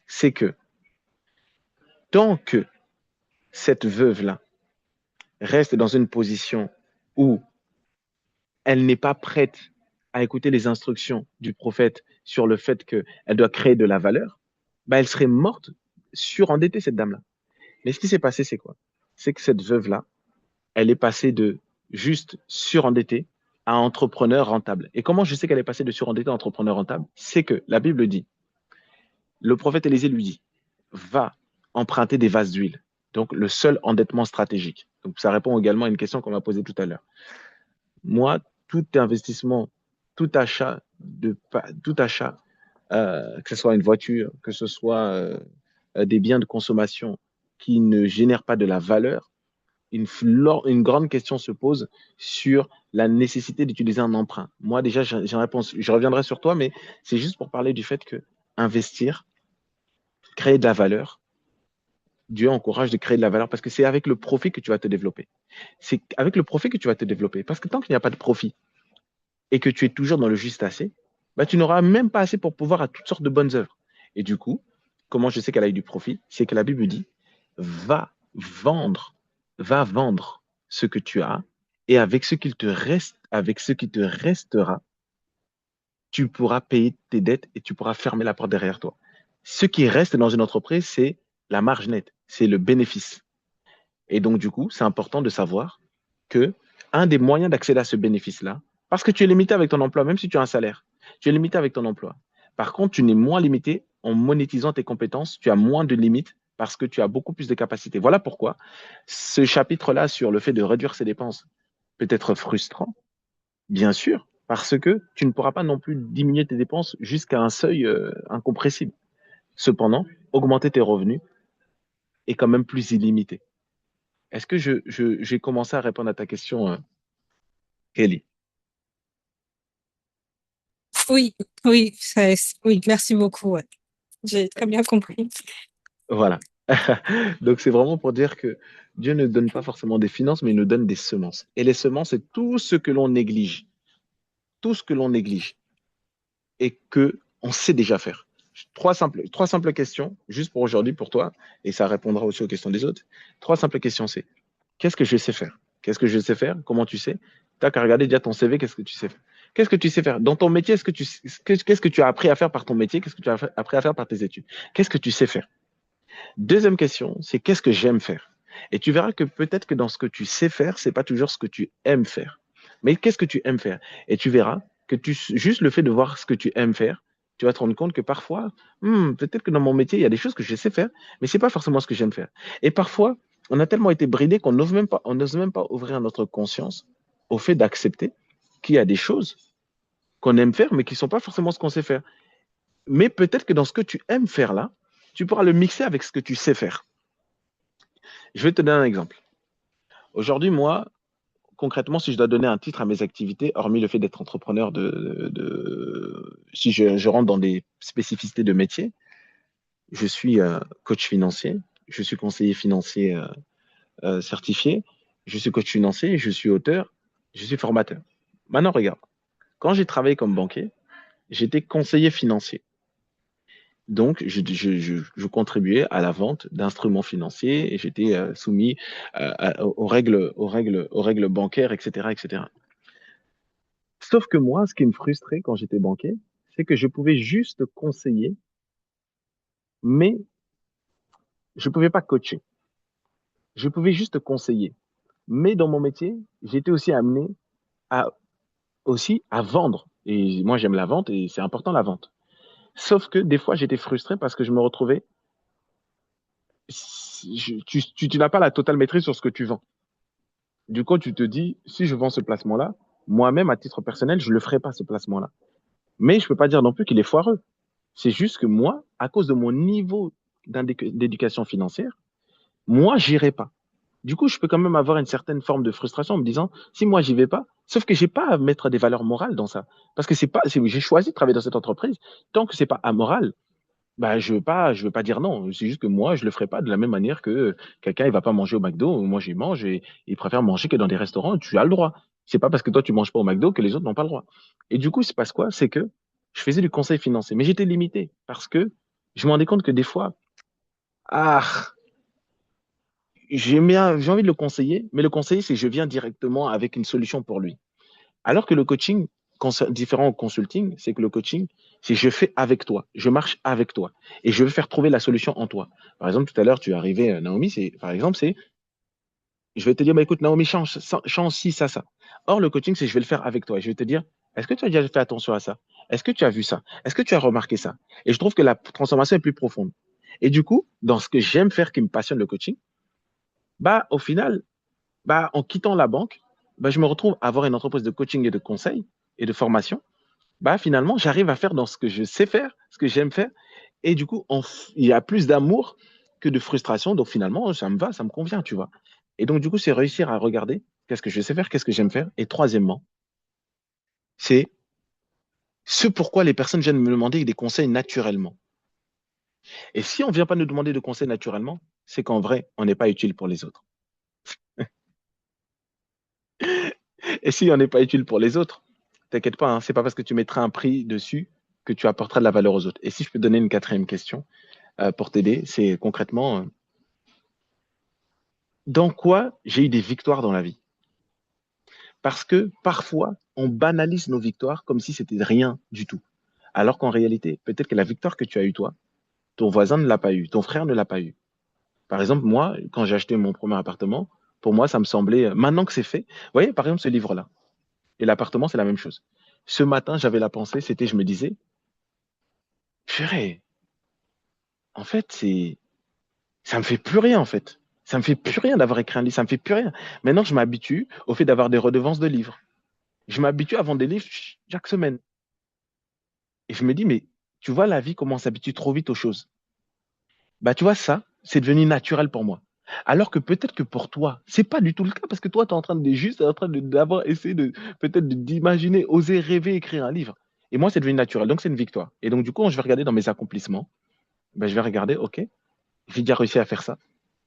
c'est que tant que cette veuve-là reste dans une position où elle n'est pas prête à écouter les instructions du prophète sur le fait qu'elle doit créer de la valeur, bah, elle serait morte surendettée, cette dame-là. Mais ce qui s'est passé, c'est quoi? C'est que cette veuve-là, elle est passée de juste surendettée à entrepreneur rentable. Et comment je sais qu'elle est passée de surendettée à entrepreneur rentable? C'est que la Bible dit, le prophète Élisée lui dit, va emprunter des vases d'huile. Donc, le seul endettement stratégique. Donc, ça répond également à une question qu'on m'a posée tout à l'heure. Moi, tout investissement, tout achat, que ce soit une voiture, que ce soit des biens de consommation qui ne génèrent pas de la valeur, une grande question se pose sur la nécessité d'utiliser un emprunt. Moi, déjà, j'ai une réponse. Je reviendrai sur toi, mais c'est juste pour parler du fait que investir, créer de la valeur, Dieu encourage de créer de la valeur parce que c'est avec le profit que tu vas te développer. C'est avec le profit que tu vas te développer. Parce que tant qu'il n'y a pas de profit et que tu es toujours dans le juste assez, bah, tu n'auras même pas assez pour pouvoir à toutes sortes de bonnes œuvres. Et du coup, comment je sais qu'elle a eu du profit? C'est que la Bible dit, va vendre, va vendre ce que tu as, et avec ce qu'il te reste, avec ce qui te restera, tu pourras payer tes dettes et tu pourras fermer la porte derrière toi. Ce qui reste dans une entreprise, c'est la marge nette, c'est le bénéfice. Et donc, du coup, c'est important de savoir que un des moyens d'accéder à ce bénéfice-là, parce que tu es limité avec ton emploi, même si tu as un salaire, tu es limité avec ton emploi. Par contre, tu n'es moins limité en monétisant tes compétences, tu as moins de limites parce que tu as beaucoup plus de capacités. Voilà pourquoi ce chapitre-là sur le fait de réduire ses dépenses peut être frustrant, bien sûr, parce que tu ne pourras pas non plus diminuer tes dépenses jusqu'à un seuil incompressible. Cependant, augmenter tes revenus est quand même plus illimité. Est-ce que j'ai commencé à répondre à ta question, Kelly? Oui, oui, oui, merci beaucoup. Ouais. J'ai très bien compris. Voilà. Donc, c'est vraiment pour dire que Dieu ne donne pas forcément des finances, mais il nous donne des semences. Et les semences, c'est tout ce que l'on néglige, tout ce que l'on néglige et que on sait déjà faire. Trois simples questions, juste pour aujourd'hui, pour toi, et ça répondra aussi aux questions des autres. Trois simples questions, c'est qu'est-ce que je sais faire? Qu'est-ce que je sais faire? Comment tu sais? Tu n'as qu'à regarder déjà ton CV, qu'est-ce que tu sais faire? Qu'est-ce que tu sais faire? Dans ton métier, qu'est-ce que tu as appris à faire par ton métier? Qu'est-ce que tu as appris à faire par tes études? Qu'est-ce que tu sais faire? Deuxième question, c'est qu'est-ce que j'aime faire? Et tu verras que peut-être que dans ce que tu sais faire, c'est pas toujours ce que tu aimes faire. Mais qu'est-ce que tu aimes faire? Et tu verras que juste le fait de voir ce que tu aimes faire, tu vas te rendre compte que parfois, peut-être que dans mon métier, il y a des choses que je sais faire, mais c'est pas forcément ce que j'aime faire. Et parfois, on a tellement été bridé qu'on n'ose même pas ouvrir notre conscience au fait d'accepter qu'il y a des choses qu'on aime faire, mais qui sont pas forcément ce qu'on sait faire. Mais peut-être que dans ce que tu aimes faire là, tu pourras le mixer avec ce que tu sais faire. Je vais te donner un exemple. Aujourd'hui, moi, concrètement, si je dois donner un titre à mes activités, hormis le fait d'être entrepreneur, si je rentre dans des spécificités de métier, je suis coach financier, je suis conseiller financier certifié, je suis coach financier, je suis auteur, je suis formateur. Maintenant, regarde, quand j'ai travaillé comme banquier, j'étais conseiller financier. Donc, je contribuais à la vente d'instruments financiers et j'étais soumis aux règles bancaires, etc., etc. Sauf que moi, ce qui me frustrait quand j'étais banquier, c'est que je pouvais juste conseiller, mais je ne pouvais pas coacher. Je pouvais juste conseiller. Mais dans mon métier, j'étais aussi amené à, aussi à vendre. Et moi, j'aime la vente et c'est important la vente. Sauf que des fois, j'étais frustré parce que je me retrouvais, tu n'as pas la totale maîtrise sur ce que tu vends. Du coup, tu te dis, si je vends ce placement-là, moi-même, à titre personnel, je ne le ferai pas, ce placement-là. Mais je ne peux pas dire non plus qu'il est foireux. C'est juste que moi, à cause de mon niveau d'éducation financière, moi, j'irai pas. Du coup, je peux quand même avoir une certaine forme de frustration en me disant, si moi, j'y vais pas, sauf que j'ai pas à mettre des valeurs morales dans ça. Parce que j'ai choisi de travailler dans cette entreprise. Tant que c'est pas amoral, bah, je veux pas dire non. C'est juste que moi, je le ferai pas de la même manière que quelqu'un, il va pas manger au McDo. Moi, j'y mange et il préfère manger que dans des restaurants. Tu as le droit. C'est pas parce que toi, tu manges pas au McDo que les autres n'ont pas le droit. Et du coup, il se passe quoi? C'est que je faisais du conseil financier, mais j'étais limité parce que je me rendais compte que des fois, ah, j'ai envie de le conseiller, mais le conseiller, c'est que je viens directement avec une solution pour lui. Alors que le coaching, différent au consulting, c'est que le coaching, c'est je fais avec toi, je marche avec toi et je veux faire trouver la solution en toi. Par exemple, tout à l'heure, tu es arrivé, Naomi, par exemple, je vais te dire, bah, écoute, Naomi, change ci, ça. Or, le coaching, c'est je vais le faire avec toi. Et je vais te dire, est-ce que tu as déjà fait attention à ça? Est-ce que tu as vu ça? Est-ce que tu as remarqué ça? Et je trouve que la transformation est plus profonde. Et du coup, dans ce que j'aime faire qui me passionne le coaching, bah, au final, bah, en quittant la banque, bah, je me retrouve à avoir une entreprise de coaching et de conseil et de formation. Bah, finalement, j'arrive à faire dans ce que je sais faire, ce que j'aime faire. Et du coup, il y a plus d'amour que de frustration. Donc finalement, ça me va, ça me convient, tu vois. Et donc, du coup, c'est réussir à regarder qu'est-ce que je sais faire, qu'est-ce que j'aime faire. Et troisièmement, c'est ce pourquoi les personnes viennent me demander des conseils naturellement. Et si on ne vient pas nous demander de conseils naturellement, c'est qu'en vrai, on n'est pas utile pour les autres. Et si on n'est pas utile pour les autres, T'inquiète pas, hein, c'est pas parce que tu mettras un prix dessus que tu apporteras de la valeur aux autres. Et si je peux te donner une quatrième question pour t'aider, c'est concrètement, dans quoi j'ai eu des victoires dans la vie? Parce que parfois, on banalise nos victoires comme si c'était rien du tout. Alors qu'en réalité, peut-être que la victoire que tu as eue, toi, ton voisin ne l'a pas eu, ton frère ne l'a pas eu. Par exemple, moi, quand j'ai acheté mon premier appartement, pour moi, ça me semblait, maintenant que c'est fait, vous voyez, par exemple, ce livre-là, et l'appartement, c'est la même chose. Ce matin, j'avais la pensée, c'était, je me disais, purée, en fait, ça me fait plus rien, en fait. Ça me fait plus rien d'avoir écrit un livre, ça me fait plus rien. Maintenant, je m'habitue au fait d'avoir des redevances de livres. Je m'habitue à vendre des livres chaque semaine. Et je me dis, mais tu vois, la vie, comment on s'habitue trop vite aux choses. Bah, tu vois, ça, c'est devenu naturel pour moi. Alors que peut-être que pour toi, c'est pas du tout le cas, parce que toi, tu es en train de juste en train d'avoir essayé de peut-être d'imaginer, oser rêver, écrire un livre. Et moi, c'est devenu naturel. Donc, c'est une victoire. Et donc, du coup, quand je vais regarder dans mes accomplissements, ben, je vais regarder, OK, j'ai déjà réussi à faire ça,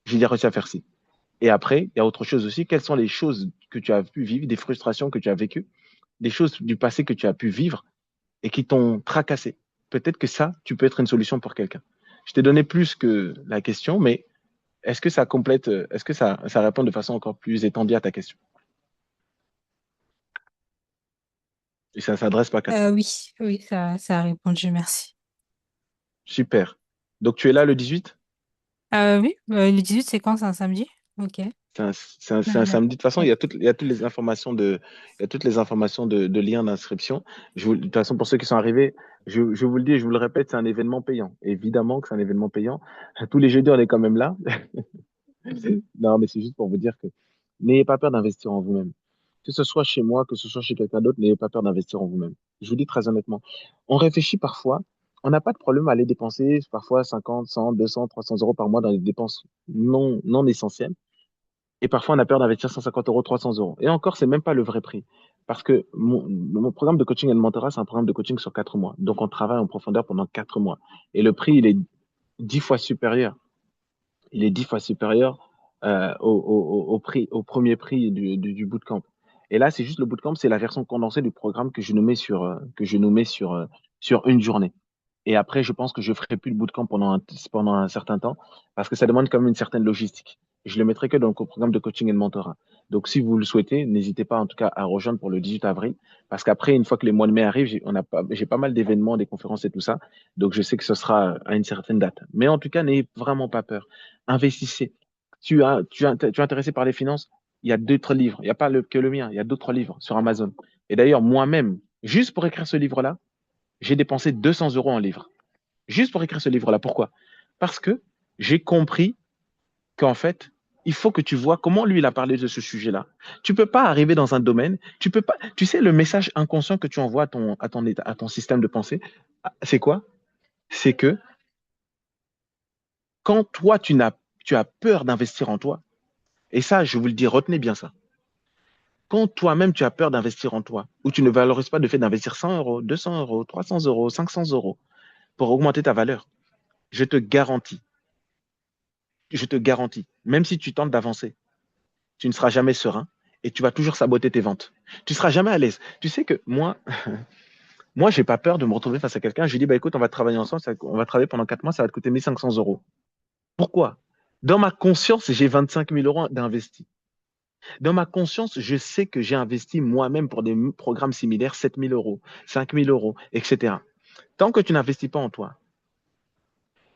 j'ai déjà réussi à faire ci. Et après, il y a autre chose aussi. Quelles sont les choses que tu as pu vivre, des frustrations que tu as vécues, des choses du passé que tu as pu vivre et qui t'ont tracassé. Peut-être que ça, tu peux être une solution pour quelqu'un. Je t'ai donné plus que la question, mais est-ce que ça complète, est-ce que ça répond de façon encore plus étendue à ta question? Et ça ne s'adresse pas qu'à toi. Oui, oui, ça a répondu, merci. Super. Donc tu es là le 18? Oui, le 18, c'est quand? C'est un samedi? Ok. C'est un samedi. De toute façon, Ouais. il y a toutes les informations il y a toutes les informations de lien d'inscription. De toute façon, pour ceux qui sont arrivés, je vous le dis et je vous le répète, c'est un événement payant. Évidemment que c'est un événement payant. Tous les jeudis, on est quand même là. Non, mais c'est juste pour vous dire que n'ayez pas peur d'investir en vous-même. Que ce soit chez moi, que ce soit chez quelqu'un d'autre, n'ayez pas peur d'investir en vous-même. Je vous dis très honnêtement. On réfléchit parfois, on n'a pas de problème à aller dépenser parfois 50, 100, 200, 300 euros par mois dans des dépenses non essentielles. Et parfois, on a peur d'investir 150 euros, 300 euros. Et encore, c'est même pas le vrai prix. Parce que mon programme de coaching et de mentorat, c'est un programme de coaching sur 4 mois. Donc, on travaille en profondeur pendant 4 mois. Et le prix, il est 10 fois supérieur. Il est 10 fois supérieur au prix, au premier prix du bootcamp. Et là, c'est juste le bootcamp, c'est la version condensée du programme que je nous mets sur une journée. Et après, je pense que je ferai plus de bootcamp pendant un certain temps parce que ça demande quand même une certaine logistique. Je le mettrai que dans le programme de coaching et de mentorat. Donc, si vous le souhaitez, n'hésitez pas en tout cas à rejoindre pour le 18 avril parce qu'après, une fois que les mois de mai arrivent, j'ai pas mal d'événements, des conférences et tout ça. Donc, je sais que ce sera à une certaine date. Mais en tout cas, n'ayez vraiment pas peur. Investissez. Tu es intéressé par les finances? Il y a d'autres livres. Il n'y a pas que le mien. Il y a d'autres livres sur Amazon. Et d'ailleurs, moi-même, juste pour écrire ce livre-là, j'ai dépensé 200 euros en livres. Juste pour écrire ce livre-là. Pourquoi? Parce que j'ai compris qu'en fait, il faut que tu vois comment lui, il a parlé de ce sujet-là. Tu ne peux pas arriver dans un domaine, tu peux pas, tu sais, le message inconscient que tu envoies à ton système de pensée, c'est quoi? C'est que quand toi, tu as peur d'investir en toi, et ça, je vous le dis, retenez bien ça. Quand toi-même, tu as peur d'investir en toi, ou tu ne valorises pas le fait d'investir 100 euros, 200 euros, 300 euros, 500 euros pour augmenter ta valeur, je te garantis, même si tu tentes d'avancer, tu ne seras jamais serein et tu vas toujours saboter tes ventes. Tu ne seras jamais à l'aise. Tu sais que moi, j'ai pas peur de me retrouver face à quelqu'un. Je lui dis, bah, écoute, on va travailler ensemble, on va travailler pendant 4 mois, ça va te coûter 1500 euros. Pourquoi? Dans ma conscience, j'ai 25 000 euros d'investi. Dans ma conscience, je sais que j'ai investi moi-même pour des programmes similaires 7 000 euros, 5 000 euros, etc. Tant que tu n'investis pas en toi,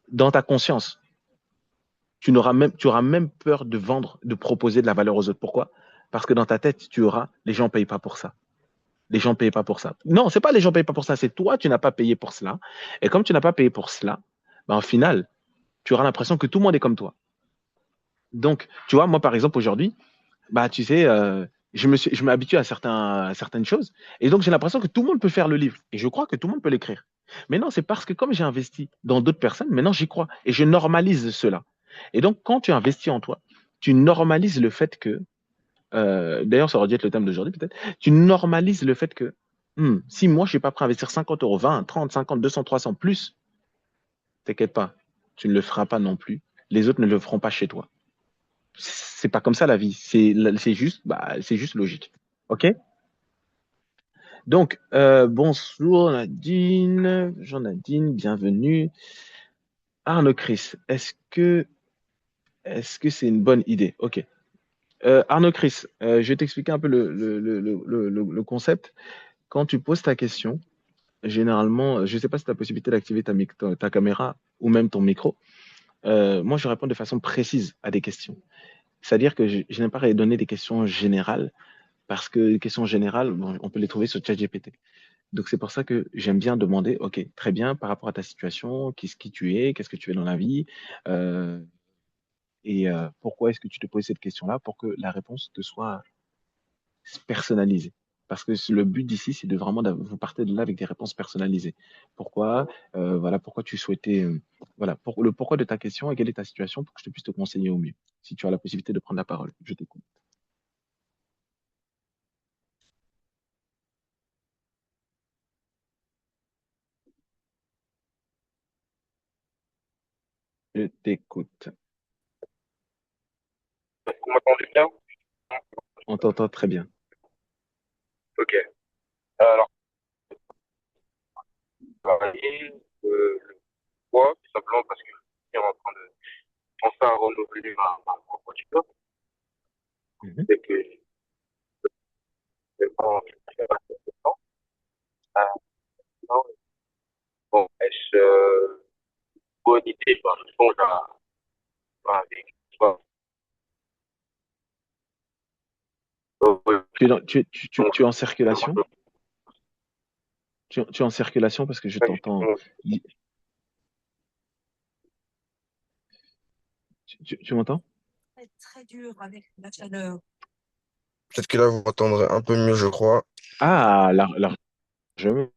dans ta conscience, tu auras même peur de vendre, de proposer de la valeur aux autres. Pourquoi? Parce que dans ta tête, les gens ne payent pas pour ça. Les gens ne payent pas pour ça. Non, c'est pas les gens ne payent pas pour ça, c'est toi, tu n'as pas payé pour cela. Et comme tu n'as pas payé pour cela, ben, au final, tu auras l'impression que tout le monde est comme toi. Donc, tu vois, moi, par exemple, aujourd'hui, bah, tu sais, je m'habitue à certaines choses. Et donc, j'ai l'impression que tout le monde peut faire le livre. Et je crois que tout le monde peut l'écrire. Mais non, c'est parce que comme j'ai investi dans d'autres personnes, maintenant, j'y crois. Et je normalise cela. Et donc, quand tu investis en toi, tu normalises le fait que, d'ailleurs, ça aurait dû être le thème d'aujourd'hui, peut-être, tu normalises le fait que, si moi, je suis pas prêt à investir 50 euros, 20, 30, 50, 200, 300 plus, t'inquiète pas, tu ne le feras pas non plus. Les autres ne le feront pas chez toi. C'est pas comme ça la vie. C'est juste logique. OK? Donc, bonjour Nadine, bonjour Nadine, bienvenue. Arnaud Chris, est-ce que c'est une bonne idée? Ok. Arnaud Chris, je vais t'expliquer un peu le concept. Quand tu poses ta question, généralement, je ne sais pas si tu as la possibilité d'activer ta caméra ou même ton micro. Moi, je réponds de façon précise à des questions. C'est-à-dire que je n'aime pas donner des questions générales parce que les questions générales, bon, on peut les trouver sur ChatGPT. Donc, c'est pour ça que j'aime bien demander, OK, très bien, par rapport à ta situation, qui tu es, qu'est-ce que tu fais dans la vie, euh, et pourquoi est-ce que tu te poses cette question-là pour que la réponse te soit personnalisée. Parce que le but d'ici, c'est de vraiment, vous partez de là avec des réponses personnalisées. Pourquoi, voilà, pourquoi tu souhaitais, voilà, le pourquoi de ta question et quelle est ta situation pour que je puisse te conseiller au mieux. Si tu as la possibilité de prendre la parole, je t'écoute. Je t'écoute. Vous m'entendez bien? On t'entend très bien. Ok. Alors, travailler, le poids, tout simplement parce que je suis en train de penser à renouveler ma voiture. Mhm. C'est que je vais pas faire assez de temps. Ah, non. Bon, est-ce bonne idée? Ben, je songe avec soit, Tu es, tu es en de circulation? voiture. Tu es en circulation parce que je t'entends. Tu m'entends? Très dur avec la chaleur. Peut-être que là, vous m'entendrez un peu mieux, je crois. Ah, largement.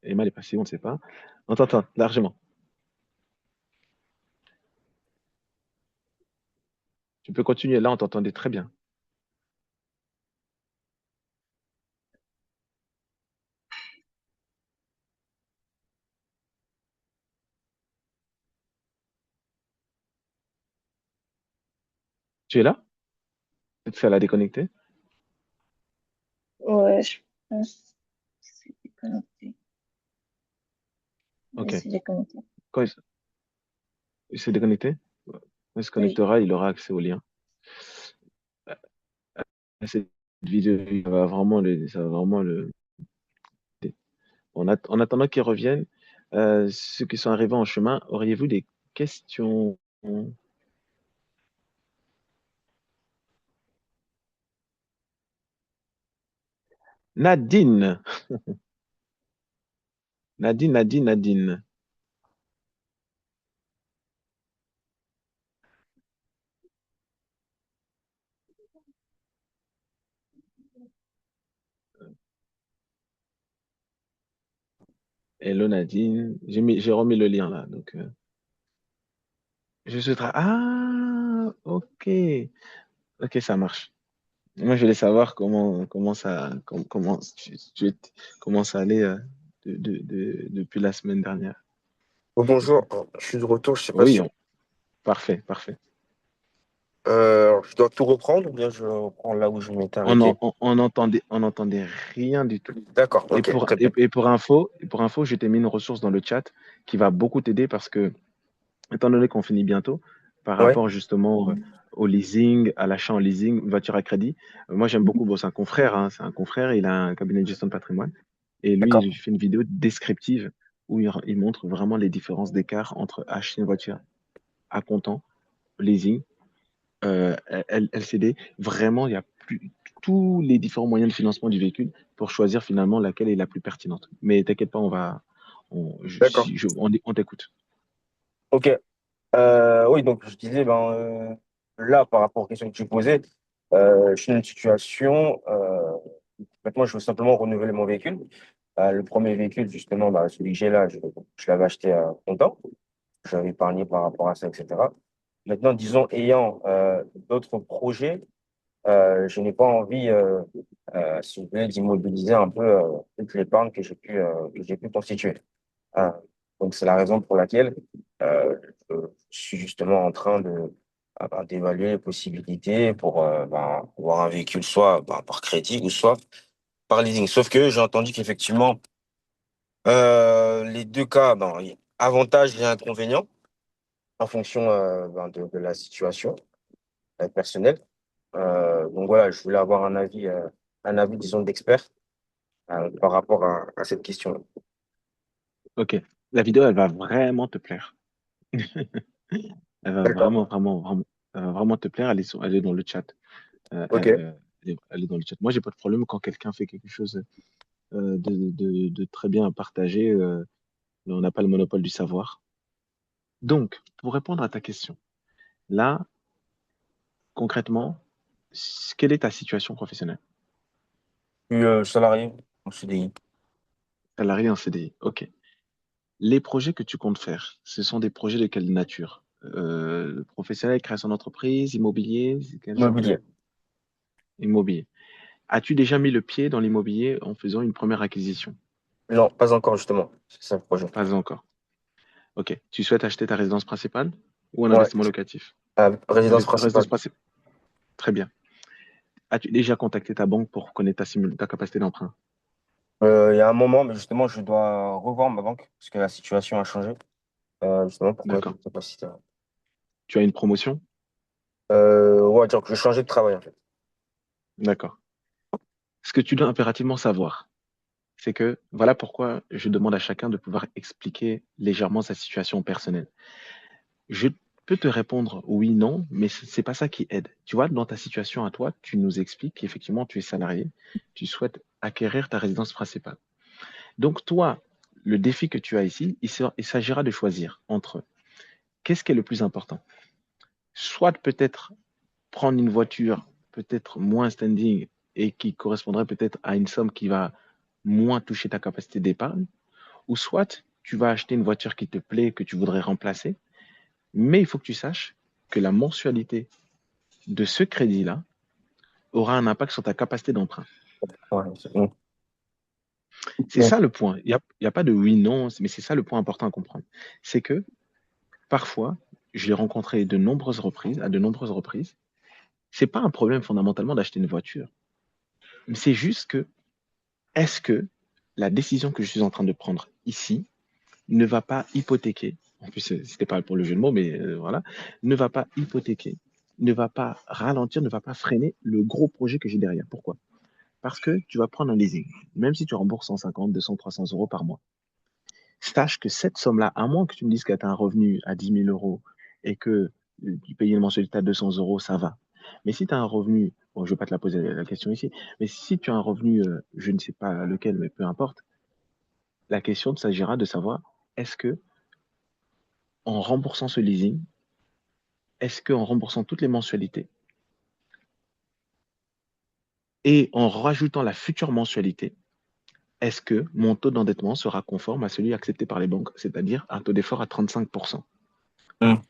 Emma est passée, on ne sait pas. On t'entend largement. Tu peux continuer. Là, on t'entendait très bien. Tu es là? Peut-être qu'elle a déconnecté. Ouais, je pense que c'est déconnecté. Ok. Mais c'est déconnecté. Quand il s'est déconnecté, quand il se Oui. connectera, il aura accès au lien. Cette vidéo, ça va vraiment le. En attendant qu'il revienne, ceux qui sont arrivés en chemin, auriez-vous des questions? Nadine, Nadine. Hello Nadine. J'ai remis le lien là. Donc, je souhaiterais. Ah, ok. Ok, ça marche. Moi, je voulais savoir comment ça allait depuis la semaine dernière. Oh, bonjour, je suis de retour, je sais pas Oui, si... parfait. Alors, je dois tout reprendre ou bien je reprends là où je m'étais arrêté? On entendait rien du tout. D'accord, Et ok, pour, très et, bien. et pour info, je t'ai mis une ressource dans le chat qui va beaucoup t'aider parce que, étant donné qu'on finit bientôt, par Ouais, rapport justement au leasing, à l'achat en leasing, voiture à crédit, moi j'aime beaucoup, bon, c'est un confrère, il a un cabinet de gestion de patrimoine et lui, d'accord, il fait une vidéo descriptive où il montre vraiment les différences d'écart entre acheter une voiture à comptant, leasing, LCD. Vraiment, il y a tous les différents moyens de financement du véhicule pour choisir finalement laquelle est la plus pertinente. Mais t'inquiète pas, d'accord. on t'écoute. Ok, oui, donc je disais, ben, là, par rapport aux questions que tu posais, je suis dans une situation, maintenant, je veux simplement renouveler mon véhicule. Le premier véhicule, justement, bah, celui que j'ai là, je l'avais acheté à comptant. J'avais épargné par rapport à ça, etc. Maintenant, disons, ayant d'autres projets, je n'ai pas envie, si vous voulez, d'immobiliser un peu toute l'épargne que j'ai pu constituer. Euh, donc, c'est la raison pour laquelle je suis justement en train d'évaluer les possibilités pour avoir un véhicule soit par crédit ou soit par leasing. Sauf que j'ai entendu qu'effectivement, les deux cas, il y a avantages et inconvénients en fonction de la situation personnelle. Donc voilà, je voulais avoir un avis, disons, d'expert par rapport à cette question-là. Ok. La vidéo, elle va vraiment te plaire. Elle va D'accord. elle va vraiment te plaire. Elle est dans le chat. Ok. Elle est dans le chat. Moi, j'ai pas de problème quand quelqu'un fait quelque chose de très bien à partager. On n'a pas le monopole du savoir. Donc, pour répondre à ta question, là, concrètement, quelle est ta situation professionnelle? Je suis salarié en CDI. Salarié en CDI. OK. Les projets que tu comptes faire, ce sont des projets de quelle nature? Professionnel, création d'entreprise, immobilier, c'est quel genre de Immobilier. immobilier? As-tu déjà mis le pied dans l'immobilier en faisant une première acquisition? Non, pas encore, justement. C'est ça le projet. Pas encore. OK. Tu souhaites acheter ta résidence principale ou un Ouais. investissement locatif? Résidence Résidence principale. principale. Très bien. As-tu déjà contacté ta banque pour connaître ta capacité d'emprunt? Il y a un moment, mais justement, je dois revoir ma banque parce que la situation a changé. Justement, pourquoi D'accord. cette capacité. Tu as une promotion? Ouais, dire que je vais changer de travail, en fait. D'accord. Ce que tu dois impérativement savoir, c'est que voilà pourquoi je demande à chacun de pouvoir expliquer légèrement sa situation personnelle. Je peux te répondre oui, non, mais c'est pas ça qui aide. Tu vois, dans ta situation à toi, tu nous expliques qu'effectivement tu es salarié, tu souhaites acquérir ta résidence principale. Donc toi, le défi que tu as ici, il s'agira de choisir entre qu'est-ce qui est le plus important. Soit peut-être prendre une voiture peut-être moins standing et qui correspondrait peut-être à une somme qui va moins toucher ta capacité d'épargne, ou soit tu vas acheter une voiture qui te plaît, que tu voudrais remplacer, mais il faut que tu saches que la mensualité de ce crédit-là aura un impact sur ta capacité d'emprunt. Ouais, c'est bon. C'est Bon. ça le point. Il y a pas de oui, non, mais c'est ça le point important à comprendre. C'est que parfois, je l'ai rencontré à de nombreuses reprises, c'est pas un problème fondamentalement d'acheter une voiture. Mais c'est juste que, est-ce que la décision que je suis en train de prendre ici ne va pas hypothéquer, en plus, c'était pas pour le jeu de mots, mais voilà, ne va pas hypothéquer, ne va pas ralentir, ne va pas freiner le gros projet que j'ai derrière. Pourquoi? Parce que tu vas prendre un leasing, même si tu rembourses 150, 200, 300 euros par mois. Sache que cette somme-là, à moins que tu me dises que tu as un revenu à 10 000 euros et que tu payes une mensualité à 200 euros, ça va. Mais si tu as un revenu, bon, je ne vais pas te la poser la question ici, mais si tu as un revenu, je ne sais pas lequel, mais peu importe, la question s'agira de savoir, est-ce que en remboursant ce leasing, est-ce qu'en remboursant toutes les mensualités et en rajoutant la future mensualité, est-ce que mon taux d'endettement sera conforme à celui accepté par les banques, c'est-à-dire un taux d'effort à 35%? Hum.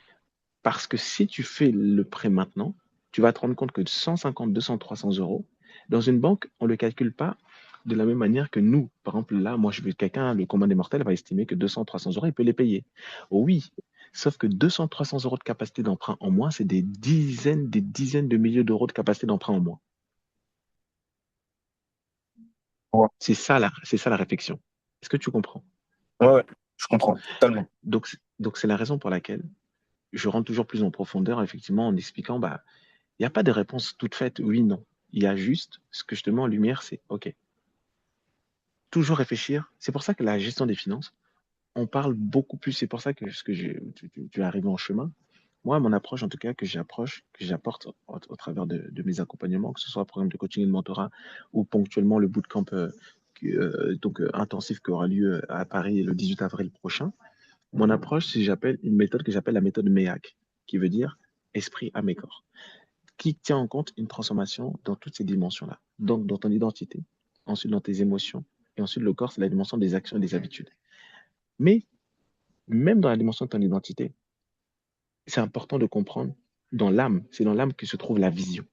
Parce que si tu fais le prêt maintenant, tu vas te rendre compte que 150, 200, 300 euros, dans une banque, on ne le calcule pas de la même manière que nous. Par exemple, là, moi, je veux quelqu'un, le commun des mortels va estimer que 200, 300 euros, il peut les payer. Oui, sauf que 200, 300 euros de capacité d'emprunt en moins, c'est des dizaines de milliers d'euros de capacité d'emprunt en moins. Ouais. C'est ça la réflexion. Est-ce que tu comprends? Ouais, ouais, je comprends totalement. Donc c'est la raison pour laquelle je rentre toujours plus en profondeur, effectivement, en expliquant, bah, il n'y a pas de réponse toute faite, oui, non. Il y a juste ce que je te mets en lumière, c'est OK. Toujours réfléchir. C'est pour ça que la gestion des finances, on parle beaucoup plus. C'est pour ça que tu es arrivé en chemin. Moi, mon approche, en tout cas, que j'apporte au travers de mes accompagnements, que ce soit le programme de coaching et de mentorat ou ponctuellement le bootcamp intensif qui aura lieu à Paris le 18 avril prochain. Mon approche, c'est j'appelle une méthode que j'appelle la méthode MEAC, qui veut dire esprit, âme et corps, qui tient en compte une transformation dans toutes ces dimensions-là. Donc, dans ton identité, ensuite dans tes émotions, et ensuite le corps, c'est la dimension des actions et des habitudes. Mais même dans la dimension de ton identité, c'est important de comprendre dans l'âme, c'est dans l'âme que se trouve la vision.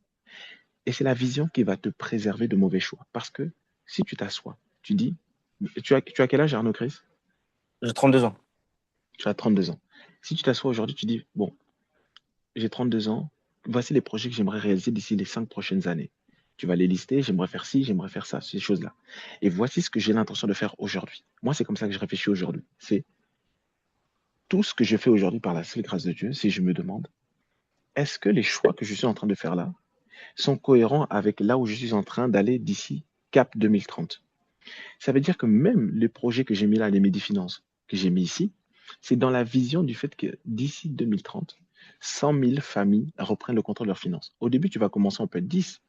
Et c'est la vision qui va te préserver de mauvais choix. Parce que si tu t'assois, tu dis, tu as quel âge, Arnaud Chris? J'ai 32 ans. Tu as 32 ans. Si tu t'assois aujourd'hui, tu dis, bon, j'ai 32 ans, voici les projets que j'aimerais réaliser d'ici les 5 prochaines années. Tu vas les lister, j'aimerais faire ci, j'aimerais faire ça, ces choses-là. Et voici ce que j'ai l'intention de faire aujourd'hui. Moi, c'est comme ça que je réfléchis aujourd'hui. C'est tout ce que je fais aujourd'hui par la seule grâce de Dieu, si je me demande, est-ce que les choix que je suis en train de faire là sont cohérents avec là où je suis en train d'aller d'ici Cap 2030? Ça veut dire que même les projets que j'ai mis là, les Médifinances, que j'ai mis ici, c'est dans la vision du fait que d'ici 2030, 100 000 familles reprennent le contrôle de leurs finances. Au début, tu vas commencer, on peut être 10,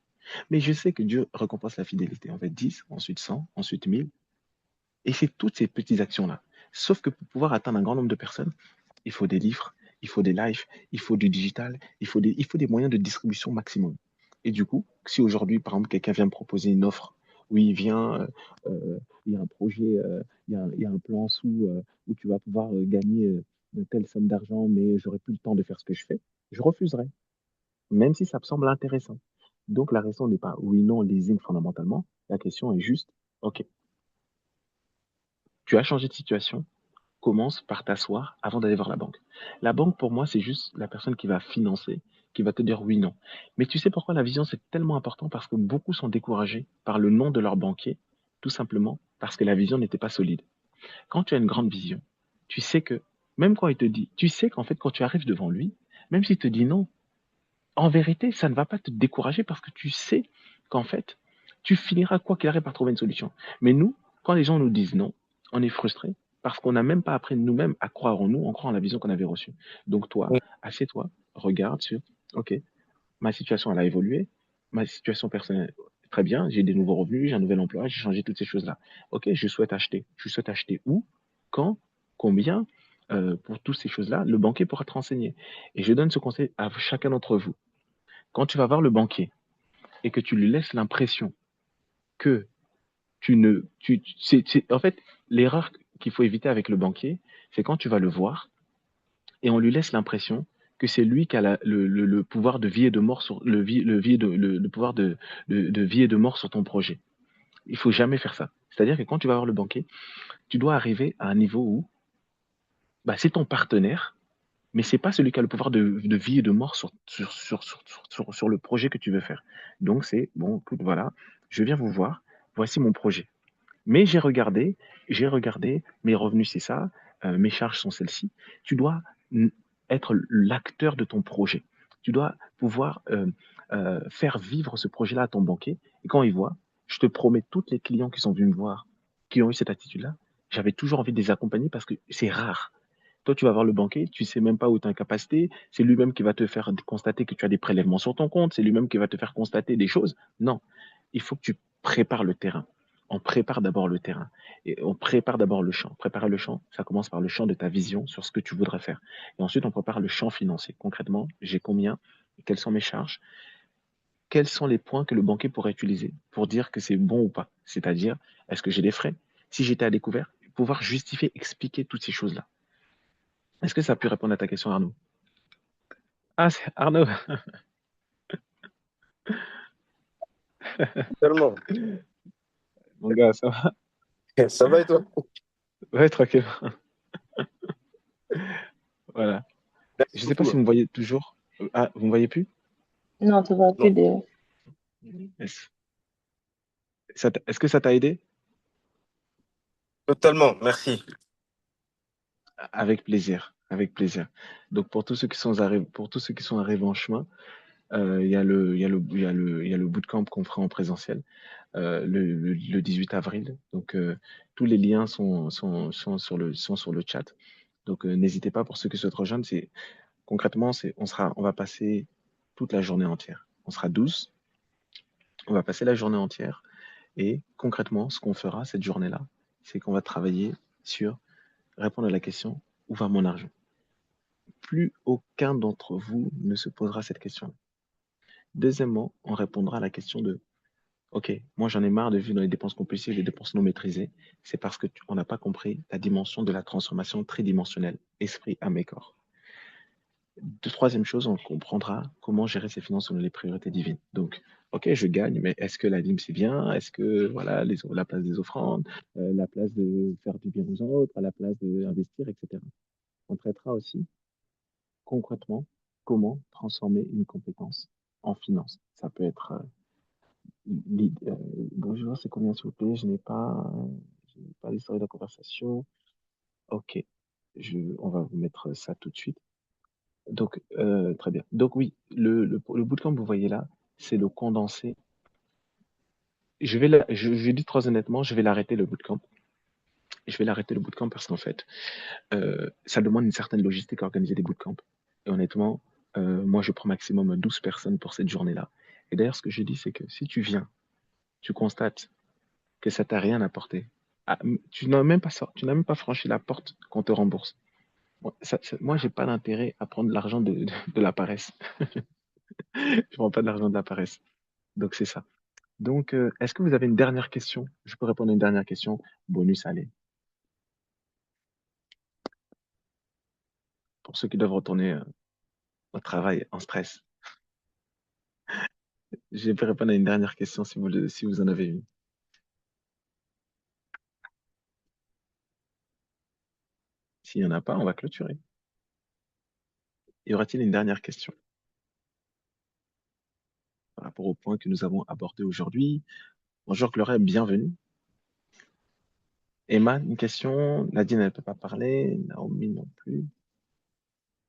mais je sais que Dieu récompense la fidélité. On va être 10, ensuite 100, ensuite 1000. Et c'est toutes ces petites actions-là. Sauf que pour pouvoir atteindre un grand nombre de personnes, il faut des livres, il faut des lives, il faut du digital, il faut des moyens de distribution maximum. Et du coup, si aujourd'hui, par exemple, quelqu'un vient me proposer une offre où il vient, il y a un projet, il y a un plan sous où tu vas pouvoir gagner une telle somme d'argent, mais j'aurai plus le temps de faire ce que je fais, je refuserai, même si ça me semble intéressant. Donc la raison n'est pas oui, non, leasing fondamentalement. La question est juste, OK, tu as changé de situation, commence par t'asseoir avant d'aller voir la banque. La banque, pour moi, c'est juste la personne qui va financer, qui va te dire oui, non. Mais tu sais pourquoi la vision, c'est tellement important? Parce que beaucoup sont découragés par le nom de leur banquier, tout simplement parce que la vision n'était pas solide. Quand tu as une grande vision, tu sais que, même quand il te dit, tu sais qu'en fait, quand tu arrives devant lui, même s'il te dit non, en vérité, ça ne va pas te décourager parce que tu sais qu'en fait, tu finiras quoi qu'il arrive par trouver une solution. Mais nous, quand les gens nous disent non, on est frustré parce qu'on n'a même pas appris nous-mêmes à croire en nous, on croit en la vision qu'on avait reçue. Donc toi, Oui, assieds-toi, regarde sur, OK, ma situation, elle a évolué, ma situation personnelle, très bien, j'ai des nouveaux revenus, j'ai un nouvel emploi, j'ai changé toutes ces choses-là. OK, je souhaite acheter. Je souhaite acheter où, quand, combien, pour toutes ces choses-là, le banquier pourra te renseigner. Et je donne ce conseil à chacun d'entre vous. Quand tu vas voir le banquier et que tu lui laisses l'impression que tu ne, en fait, l'erreur qu'il faut éviter avec le banquier, c'est quand tu vas le voir et on lui laisse l'impression que c'est lui qui a le pouvoir de vie et de mort sur le pouvoir de vie et de mort sur ton projet. Il faut jamais faire ça. C'est-à-dire que quand tu vas voir le banquier, tu dois arriver à un niveau où bah, c'est ton partenaire, mais c'est pas celui qui a le pouvoir de vie et de mort sur le projet que tu veux faire. Donc c'est, bon, écoute, voilà, je viens vous voir, voici mon projet. Mais j'ai regardé, mes revenus c'est ça, mes charges sont celles-ci. Tu dois être l'acteur de ton projet. Tu dois pouvoir faire vivre ce projet-là à ton banquier. Et quand il voit, je te promets, tous les clients qui sont venus me voir, qui ont eu cette attitude-là, j'avais toujours envie de les accompagner parce que c'est rare. Toi, tu vas voir le banquier, tu sais même pas où tu as incapacité, c'est lui-même qui va te faire constater que tu as des prélèvements sur ton compte, c'est lui-même qui va te faire constater des choses. Non, il faut que tu prépares le terrain. On prépare d'abord le terrain et on prépare d'abord le champ. Préparer le champ, ça commence par le champ de ta vision sur ce que tu voudrais faire. Et ensuite, on prépare le champ financier. Concrètement, j'ai combien, quelles sont mes charges, quels sont les points que le banquier pourrait utiliser pour dire que c'est bon ou pas. C'est-à-dire, est-ce que j'ai des frais? Si j'étais à découvert, pouvoir justifier, expliquer toutes ces choses-là. Est-ce que ça a pu répondre à ta question, Arnaud? Ah, c'est Arnaud, tellement. mon gars, ça va? Ça va et toi? Ouais, tranquille. Voilà. Merci Je sais pas beaucoup. si vous me voyez toujours. Ah, vous me voyez plus? Non, tu vas plus Non, de... Yes. Est-ce que ça t'a aidé? totalement, merci. Avec plaisir, avec plaisir. Donc pour tous ceux qui sont arrivés en chemin, il y a le bootcamp qu'on fera en présentiel le 18 avril. Donc tous les liens sont sur le chat. Donc n'hésitez pas pour ceux qui souhaitent rejoindre. Concrètement, on va passer toute la journée entière. On sera 12. On va passer la journée entière. Et concrètement, ce qu'on fera cette journée-là, c'est qu'on va travailler sur répondre à la question, où va mon argent? Plus aucun d'entre vous ne se posera cette question. Deuxièmement, on répondra à la question de, OK, moi j'en ai marre de vivre dans les dépenses compulsives, les dépenses non maîtrisées. C'est parce que on n'a pas compris la dimension de la transformation tridimensionnelle, esprit, âme et corps. Troisième chose, on comprendra comment gérer ses finances selon les priorités divines. Donc, OK, je gagne, mais est-ce que la dîme c'est bien? Est-ce que voilà la place des offrandes, la place de faire du bien aux autres, à la place d'investir, etc. On traitera aussi concrètement comment transformer une compétence en finance. Ça peut être bonjour, c'est combien s'il vous plaît? Je n'ai pas l'histoire de la conversation. Ok, on va vous mettre ça tout de suite. Donc, très bien. Donc oui, le bootcamp, vous voyez là, c'est le condensé. Je dis très honnêtement, je vais l'arrêter le bootcamp. Je vais l'arrêter le bootcamp parce qu'en fait, ça demande une certaine logistique à organiser des bootcamps. Et honnêtement, moi, je prends maximum 12 personnes pour cette journée-là. Et d'ailleurs, ce que je dis, c'est que si tu viens, tu constates que ça t'a rien apporté, tu n'as même pas franchi la porte qu'on te rembourse. Moi, j'ai pas d'intérêt à prendre l'argent de la paresse. Je prends pas de l'argent de la paresse. Donc, c'est ça. Donc, est-ce que vous avez une dernière question? Je peux répondre à une dernière question. Bonus, allez. Pour ceux qui doivent retourner au travail en stress. Je vais répondre à une dernière question si vous en avez une. S'il n'y en a pas, on va clôturer. Y aura-t-il une dernière question par rapport au point que nous avons abordé aujourd'hui? Bonjour Gloria, bienvenue. Emma, une question. Nadine, elle ne peut pas parler. Naomi non plus.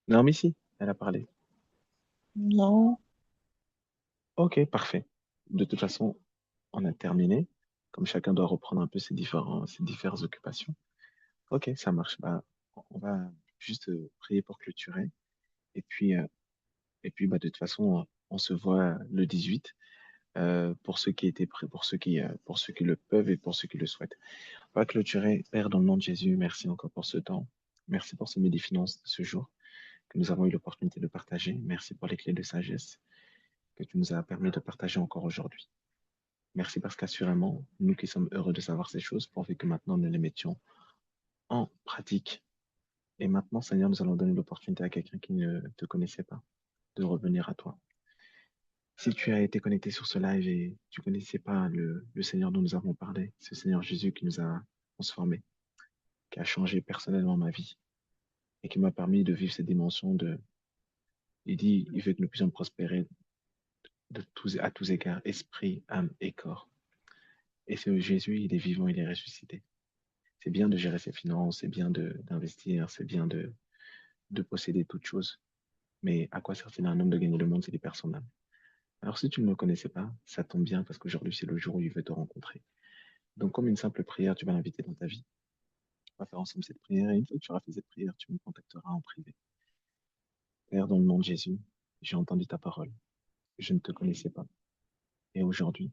Naomi, si, elle a parlé. Non. Ok, parfait. De toute façon, on a terminé. Comme chacun doit reprendre un peu ses différentes occupations. Ok, ça marche. Bah, on va juste prier pour clôturer. Et puis bah, de toute façon, on se voit le 18 pour ceux qui étaient prêts, pour ceux qui le peuvent et pour ceux qui le souhaitent. On va clôturer. Père, dans le nom de Jésus, merci encore pour ce temps. Merci pour ce midi finance de ce jour que nous avons eu l'opportunité de partager. Merci pour les clés de sagesse que tu nous as permis de partager encore aujourd'hui. Merci parce qu'assurément, nous qui sommes heureux de savoir ces choses, pourvu que maintenant nous les mettions en pratique. Et maintenant, Seigneur, nous allons donner l'opportunité à quelqu'un qui ne te connaissait pas de revenir à toi. Si tu as été connecté sur ce live et tu ne connaissais pas le Seigneur dont nous avons parlé, ce Seigneur Jésus qui nous a transformés, qui a changé personnellement ma vie et qui m'a permis de vivre cette dimension il dit, il veut que nous puissions prospérer à tous égards, esprit, âme et corps. Et ce Jésus, il est vivant, il est ressuscité. C'est bien de gérer ses finances, c'est bien d'investir, c'est bien de posséder toutes choses. Mais à quoi sert-il à un homme de gagner le monde s'il est personnel? Alors si tu ne le connaissais pas, ça tombe bien parce qu'aujourd'hui, c'est le jour où il veut te rencontrer. Donc, comme une simple prière, tu vas l'inviter dans ta vie. On va faire ensemble cette prière. Et une fois que tu auras fait cette prière, tu me contacteras en privé. Père, dans le nom de Jésus, j'ai entendu ta parole. Je ne te connaissais pas. Et aujourd'hui,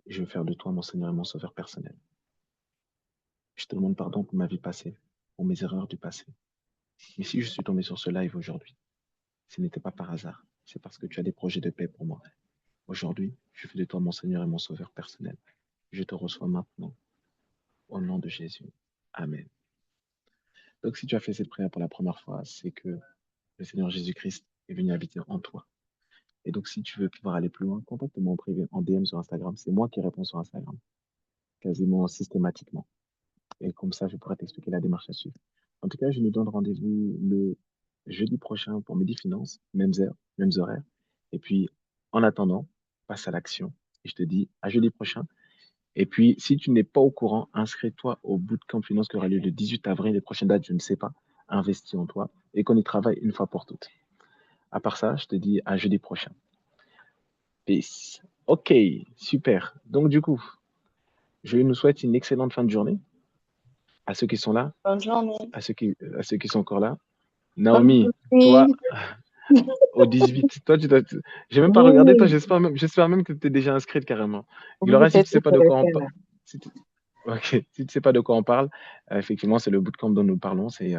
je veux faire de toi mon Seigneur et mon Sauveur personnel. Je te demande pardon pour ma vie passée, pour mes erreurs du passé. Mais si je suis tombé sur ce live aujourd'hui, ce n'était pas par hasard. C'est parce que tu as des projets de paix pour moi. Aujourd'hui, je fais de toi mon Seigneur et mon Sauveur personnel. Je te reçois maintenant, au nom de Jésus. Amen. Donc, si tu as fait cette prière pour la première fois, c'est que le Seigneur Jésus-Christ est venu habiter en toi. Et donc, si tu veux pouvoir aller plus loin, contacte-moi en privé, en DM sur Instagram. C'est moi qui réponds sur Instagram, quasiment systématiquement. Et comme ça, je pourrais t'expliquer la démarche à suivre. En tout cas, je nous donne rendez-vous le jeudi prochain pour Midi Finance, mêmes heures, mêmes horaires. Et puis, en attendant, passe à l'action. Et je te dis à jeudi prochain. Et puis, si tu n'es pas au courant, inscris-toi au Bootcamp Finance qui aura lieu le 18 avril. Les prochaines dates, je ne sais pas. Investis en toi et qu'on y travaille une fois pour toutes. À part ça, je te dis à jeudi prochain. Peace. Ok, super. Donc, du coup, je nous souhaite une excellente fin de journée à ceux qui sont là, Bonne journée. à ceux qui sont encore là. Bonne Naomi, toi, au 18, toi, j'ai même pas regardé, toi, j'espère même que tu es déjà inscrite carrément. Gloria, si tu sais pas de quoi on parle, si tu sais pas de quoi on parle, effectivement, c'est le bootcamp dont nous parlons, c'est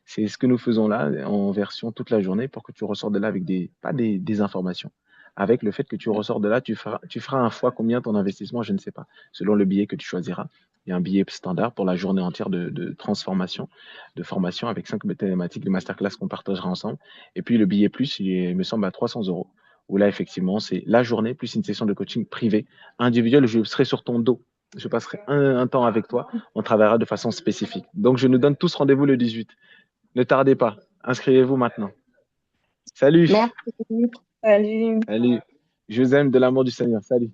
ce que nous faisons là, en version toute la journée, pour que tu ressors de là avec pas des informations. Avec le fait que tu ressors de là, tu feras un fois combien ton investissement, je ne sais pas, selon le billet que tu choisiras. Il y a un billet standard pour la journée entière de transformation, de formation avec 5 thématiques de masterclass qu'on partagera ensemble. Et puis le billet plus, il me semble à 300 €. Où là, effectivement, c'est la journée plus une session de coaching privée, individuelle. Je serai sur ton dos. Je passerai un temps avec toi. On travaillera de façon spécifique. Donc, je nous donne tous rendez-vous le 18. Ne tardez pas. Inscrivez-vous maintenant. Salut, Merci. Salut. salut. Je vous aime de l'amour du Seigneur. Salut.